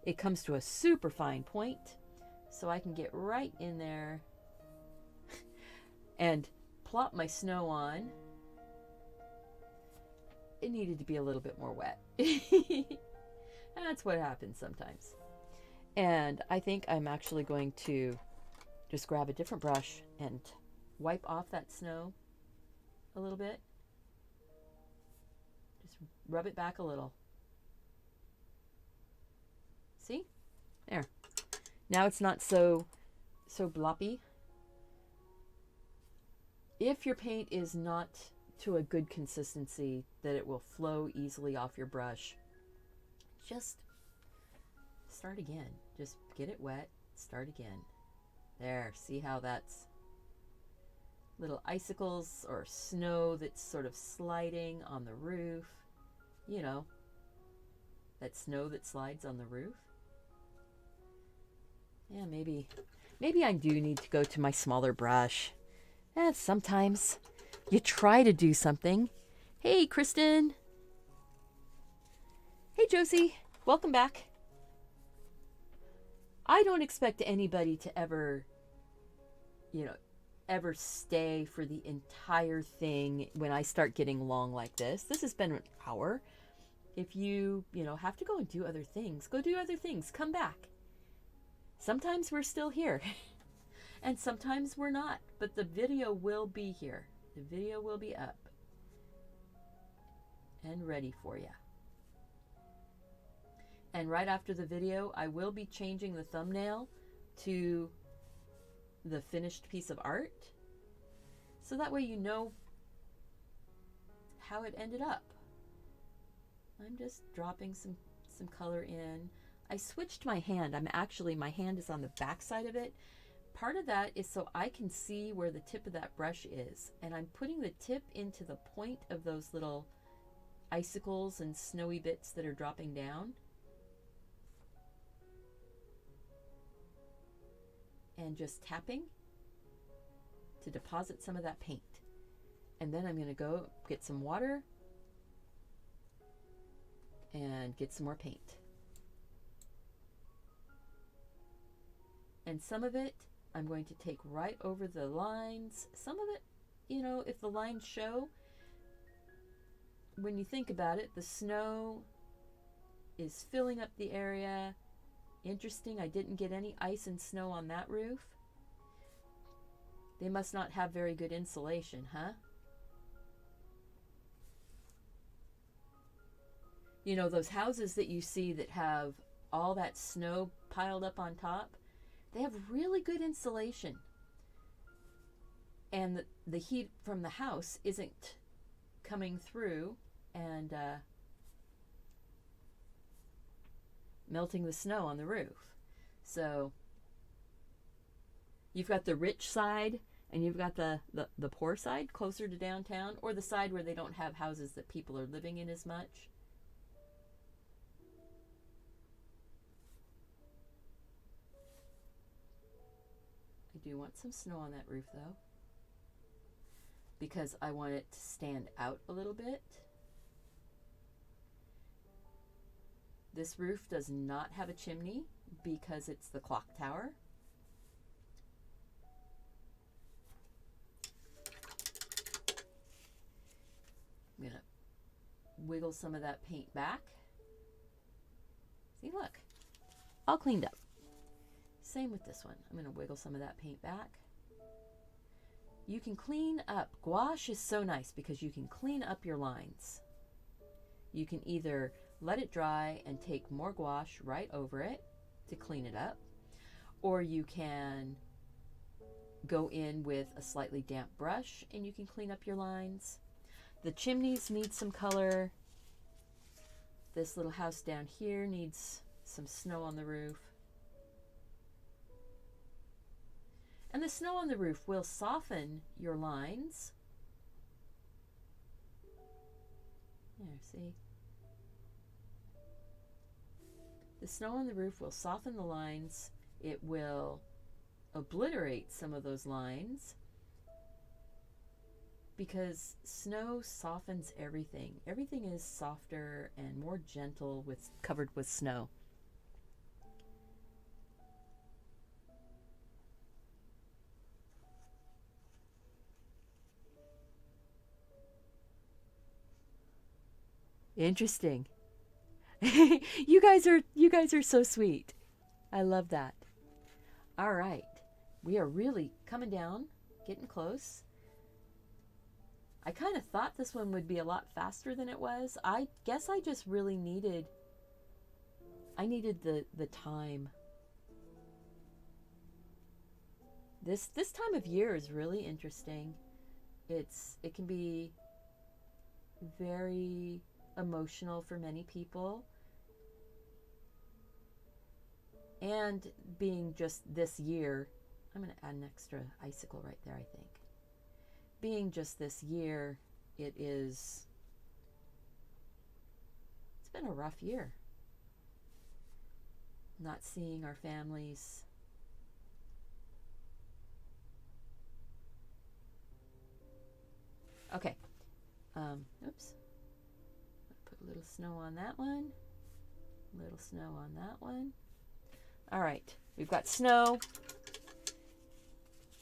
It comes to a super fine point, so I can get right in there and plop my snow on. It needed to be a little bit more wet. That's what happens sometimes. And I think I'm actually going to just grab a different brush and wipe off that snow a little bit. Just rub it back a little. See? There. Now it's not so bloppy. If your paint is not to a good consistency that it will flow easily off your brush, just start again. Just get it wet, start again. There, see how that's little icicles or snow that's sort of sliding on the roof. You know, that snow that slides on the roof. Yeah, maybe I do need to go to my smaller brush. Sometimes you try to do something. Hey, Kristen. Hey, Josie. Welcome back. I don't expect anybody to ever stay for the entire thing when I start getting long like this. This has been an hour. If you have to go and do other things, go do other things. Come back. Sometimes we're still here. And sometimes we're not. But the video will be here. The video will be up. And ready for you. And right after the video, I will be changing the thumbnail to the finished piece of art. So that way you know how it ended up. I'm just dropping some some color in. I switched my hand. My hand is on the back side of it. Part of that is so I can see where the tip of that brush is. And I'm putting the tip into the point of those little icicles and snowy bits that are dropping down. And just tapping to deposit some of that paint. And then I'm going to go get some water and get some more paint. And some of it I'm going to take right over the lines. Some of it, you know, if the lines show, when you think about it, the snow is filling up the area. Interesting, I didn't get any ice and snow on that roof. They must not have very good insulation, huh? You know, those houses that you see that have all that snow piled up on top, they have really good insulation. And the heat from the house isn't coming through and melting the snow on the roof. So you've got the rich side and you've got the poor side closer to downtown, or the side where they don't have houses that people are living in as much. I do want some snow on that roof though, because I want it to stand out a little bit. This roof does not have a chimney because it's the clock tower. I'm gonna wiggle some of that paint back. See, look, all cleaned up. Same with this one. I'm gonna wiggle some of that paint back. You can clean up. Gouache is so nice because you can clean up your lines. You can either let it dry and take more gouache right over it to clean it up, or you can go in with a slightly damp brush and you can clean up your lines. The chimneys need some color. This little house down here needs some snow on the roof. And the snow on the roof will soften your lines. There, see? The snow on the roof will soften the lines. It will obliterate some of those lines, because snow softens everything. Everything is softer and more gentle covered with snow. Interesting. You guys are so sweet. I love that. All right. We are really coming down, getting close. I kind of thought this one would be a lot faster than it was. I guess I just really needed the time. This time of year is really interesting. It can be very emotional for many people. And being just this year, I'm going to add an extra icicle right there, I think. Being just this year, it's been a rough year. Not seeing our families. Okay. Oops. Put a little snow on that one. A little snow on that one. All right. We've got snow.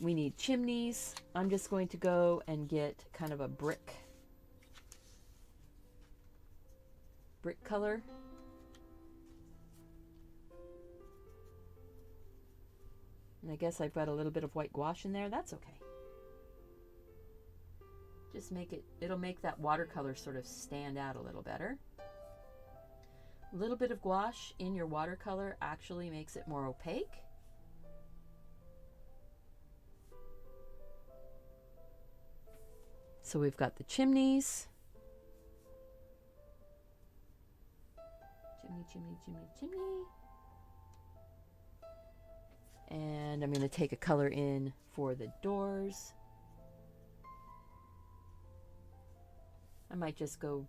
We need chimneys. I'm just going to go and get kind of a brick color. And I guess I've got a little bit of white gouache in there. That's okay. Just it'll make that watercolor sort of stand out a little better. A little bit of gouache in your watercolor actually makes it more opaque. So we've got the chimneys. chimney, chimney, chimney. And I'm going to take a color in for the doors. I might just go,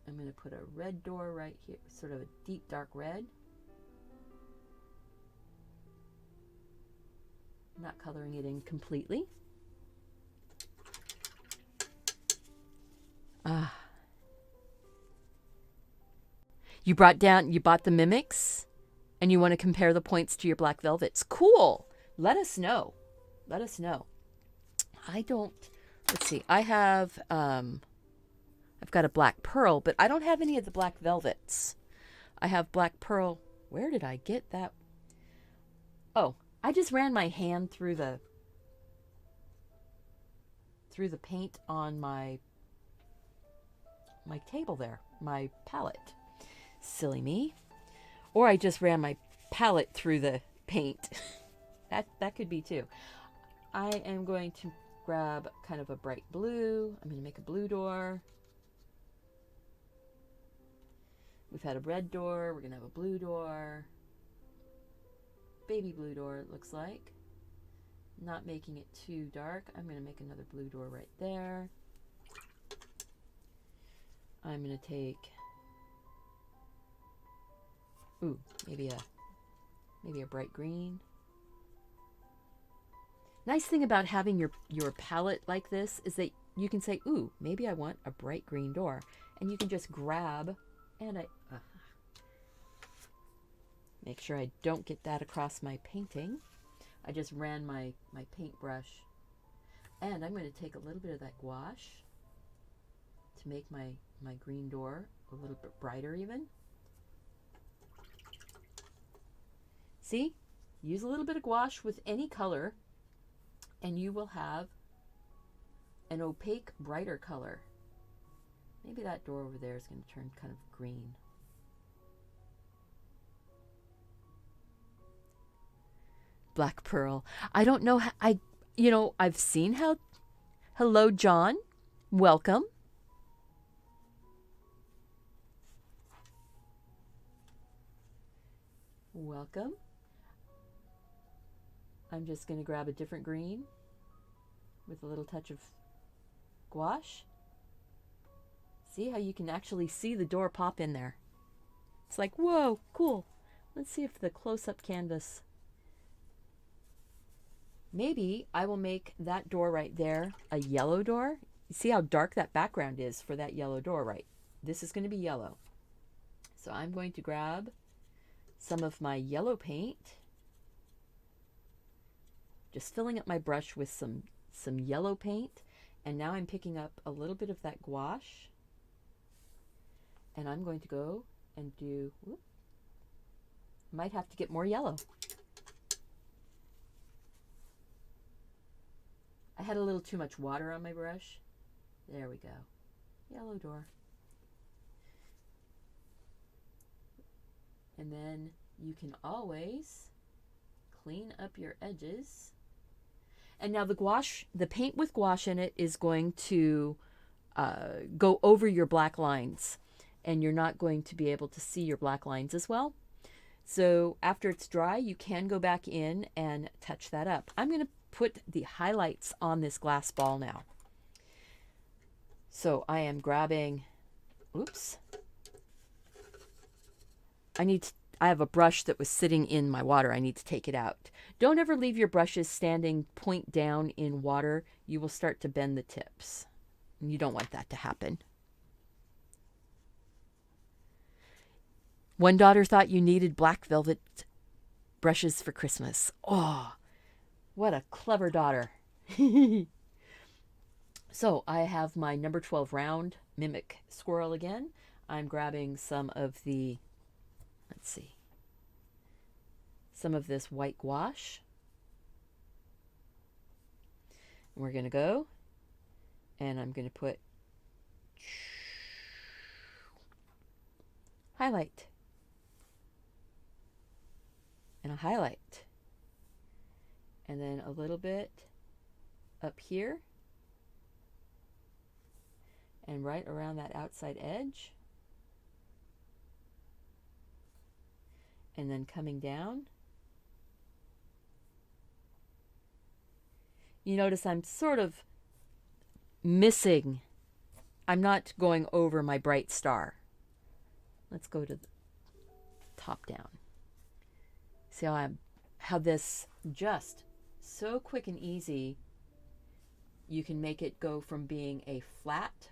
I'm going to put a red door right here, sort of a deep dark red. Not coloring it in completely. You bought the mimics and you want to compare the points to your black velvets. Cool. Let us know. Let us know. Let's see. I've got a black pearl, but I don't have any of the black velvets. I have black pearl. Where did I get that? Oh, I just ran my hand through the paint on my table there, my palette. Silly me. Or I just ran my palette through the paint. that could be too. I am going to grab kind of a bright blue. I'm going to make a blue door. We've had a red door. We're going to have a blue door. Baby blue door, it looks like. Not making it too dark. I'm going to make another blue door right there. I'm going to take, maybe a bright green. Nice thing about having your palette like this is that you can say, ooh, maybe I want a bright green door. And you can just grab, and make sure I don't get that across my painting. I just ran my paintbrush. And I'm going to take a little bit of that gouache to make my green door a little bit brighter even. See? Use a little bit of gouache with any color and you will have an opaque, brighter color. Maybe that door over there is going to turn kind of green. Black pearl. I don't know how, I've seen how. Hello, John. Welcome. Welcome. I'm just going to grab a different green with a little touch of gouache. See how you can actually see the door pop in there. It's like, whoa, cool. Let's see if the close-up canvas. Maybe I will make that door right there a yellow door. You see how dark that background is for that yellow door, right? This is going to be yellow. So I'm going to grab some of my yellow paint. Just filling up my brush with some yellow paint. And now I'm picking up a little bit of that gouache. And I'm going to go and do, might have to get more yellow. I had a little too much water on my brush. There we go. Yellow door. And then you can always clean up your edges. And now the gouache, the paint with gouache in it is going to go over your black lines. And you're not going to be able to see your black lines as well. So after it's dry, you can go back in and touch that up. I'm going to put the highlights on this glass ball now. So I am grabbing, I have a brush that was sitting in my water. I need to take it out. Don't ever leave your brushes standing point down in water. You will start to bend the tips. You don't want that to happen. One daughter thought you needed black velvet brushes for Christmas. Oh, what a clever daughter. So I have my number 12 round mimic squirrel again. I'm grabbing some of the, some of this white gouache. And we're going to go and I'm going to put highlight. And a highlight. And then a little bit up here. And right around that outside edge. and then coming down. You notice I'm sort of missing. I'm not going over my bright star. Let's go to the top down. See how this just so quick and easy, you can make it go from being a flat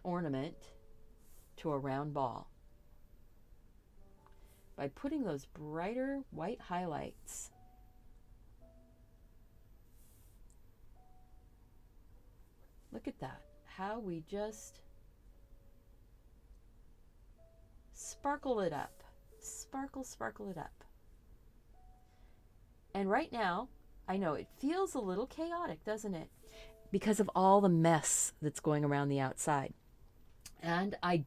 ornament to a round ball by putting those brighter white highlights. Look at that, how we just sparkle it up. Sparkle it up. And right now, I know it feels a little chaotic, doesn't it? Because of all the mess that's going around the outside. And I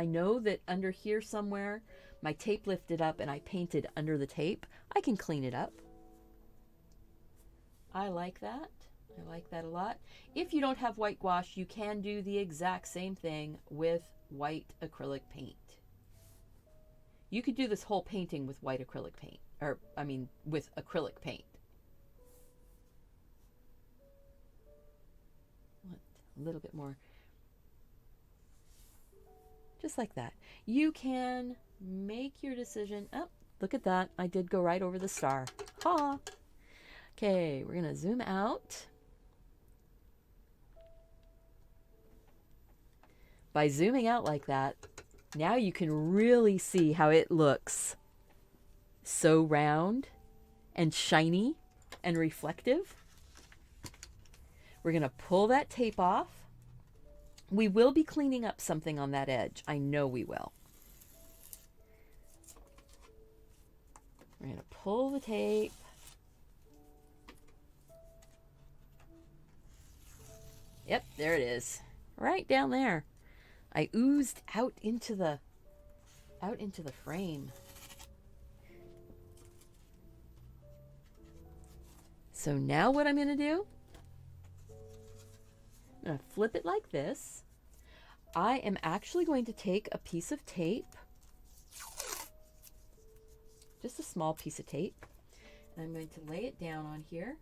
know that under here somewhere, my tape lifted up and I painted under the tape. I can clean it up. I like that. I like that a lot. If you don't have white gouache, you can do the exact same thing with white acrylic paint. You could do this whole painting with white acrylic paint, or I mean with acrylic paint. A little bit more. Just like that. You can make your decision. Oh, look at that. I did go right over the star. Ha! Okay, we're going to zoom out. By zooming out like that, now you can really see how it looks so round and shiny and reflective. We're going to pull that tape off. We will be cleaning up something on that edge. I know we will. We're going to pull the tape. Yep, there it is. Right down there. I oozed out into the frame. So now what I'm going to do, I'm going to flip it like this. I am actually going to take a piece of tape, just a small piece of tape, and I'm going to lay it down on here.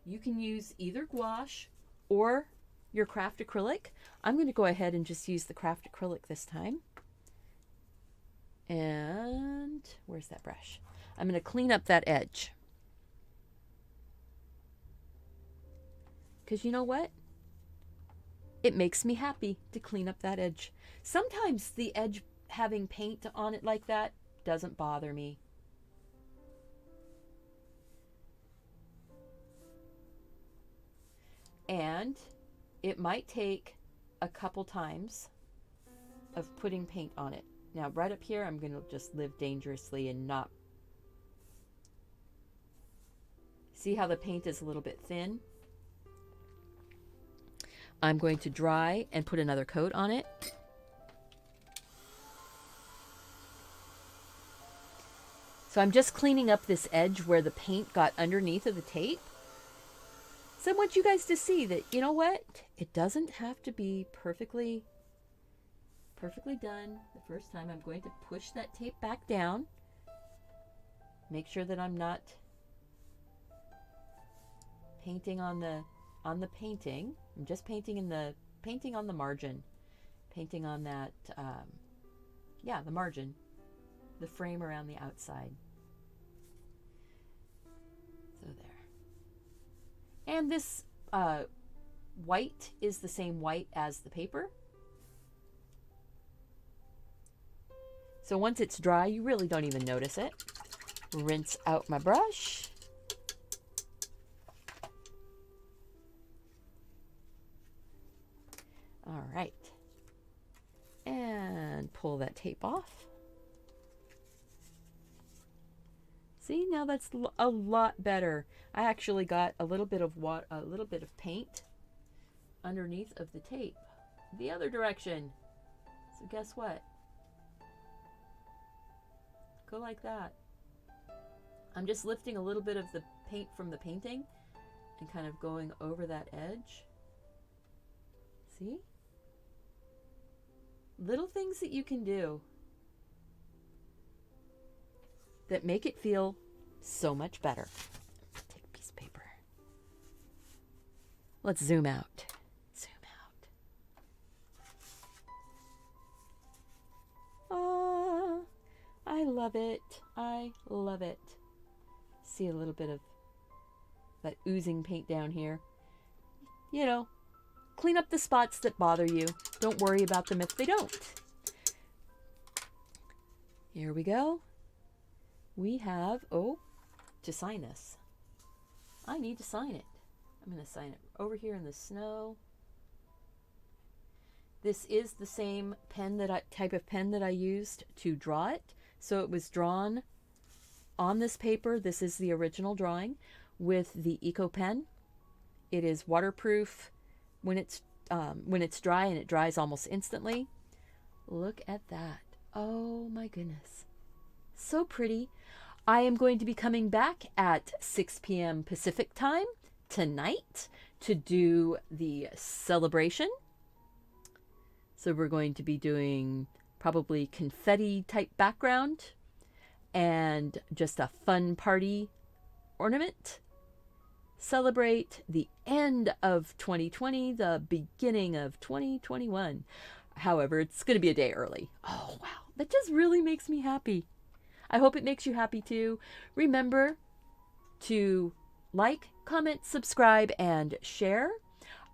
You can use either gouache or your craft acrylic. I'm going to go ahead and just use the craft acrylic this time. And where's that brush? I'm going to clean up that edge. Because you know what? It makes me happy to clean up that edge. Sometimes the edge having paint on it like that doesn't bother me. And it might take a couple times of putting paint on it. Now, right up here, I'm going to just live dangerously and not... See how the paint is a little bit thin? I'm going to dry and put another coat on it. So I'm just cleaning up this edge where the paint got underneath of the tape. So I want you guys to see that, you know what? It doesn't have to be perfectly done the first time. I'm going to push that tape back down. Make sure that I'm not painting on the painting. I'm just painting on the margin. Painting on that, the margin. The frame around the outside. So there. And this white is the same white as the paper. So once it's dry, you really don't even notice it. Rinse out my brush. All right. And pull that tape off. See, now that's a lot better. I actually got a little bit of paint underneath of the tape, the other direction. So guess what? Go like that. I'm just lifting a little bit of the paint from the painting and kind of going over that edge. See? Little things that you can do that make it feel so much better. Take a piece of paper. Let's zoom out. Zoom out. Ah, I love it. I love it. See a little bit of that oozing paint down here. You know, clean up the spots that bother you. Don't worry about them if they don't. Here we go. We have, oh, to sign this. I need to sign it. I'm going to sign it over here in the snow. This is the same pen type of pen that I used to draw it. So it was drawn on this paper. This is the original drawing with the Eco pen. It is waterproof when it's dry, and it dries almost instantly. Look at that. Oh my goodness. So pretty. I am going to be coming back at 6 p.m. Pacific time tonight to do the celebration. So we're going to be doing probably confetti type background and just a fun party ornament. Celebrate the end of 2020, the beginning of 2021. However, it's going to be a day early. Oh, wow. That just really makes me happy. I hope it makes you happy too. Remember to like, comment, subscribe, and share.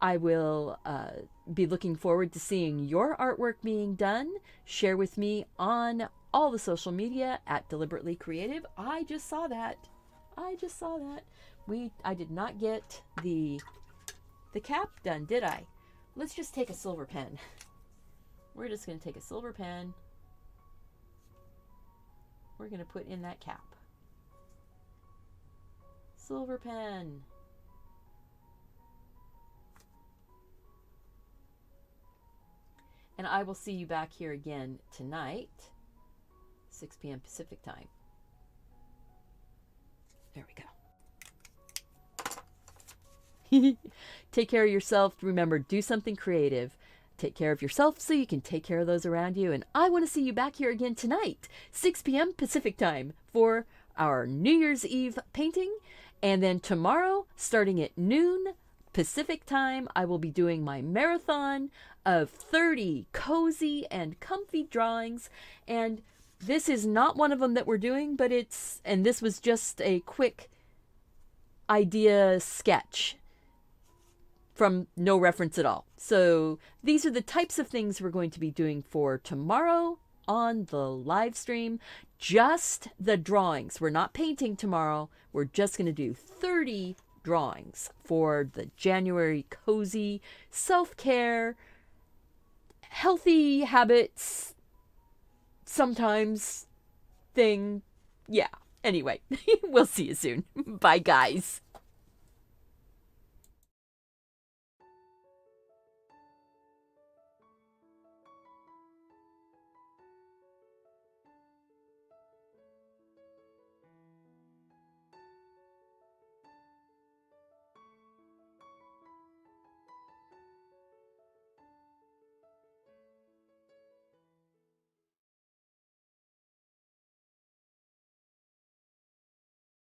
I will be looking forward to seeing your artwork being done. Share with me on all the social media at Deliberately Creative. I just saw that. I did not get the cap done, did I? Let's just take a silver pen. We're just going to take a silver pen. We're going to put in that cap. Silver pen. And I will see you back here again tonight, 6 p.m. Pacific time. There we go. Take care of yourself. Remember, do something creative. Take care of yourself so you can take care of those around you. And I want to see you back here again tonight, 6 p.m. Pacific time, for our New Year's Eve painting. And then tomorrow, starting at noon Pacific time, I will be doing my marathon of 30 cozy and comfy drawings. And this is not one of them that we're doing, but this was just a quick idea sketch from no reference at all. So these are the types of things we're going to be doing for tomorrow on the live stream. Just the drawings. We're not painting tomorrow. We're just going to do 30 drawings for the January cozy self-care, healthy habits, sometimes thing. Yeah. Anyway, we'll see you soon. Bye, guys.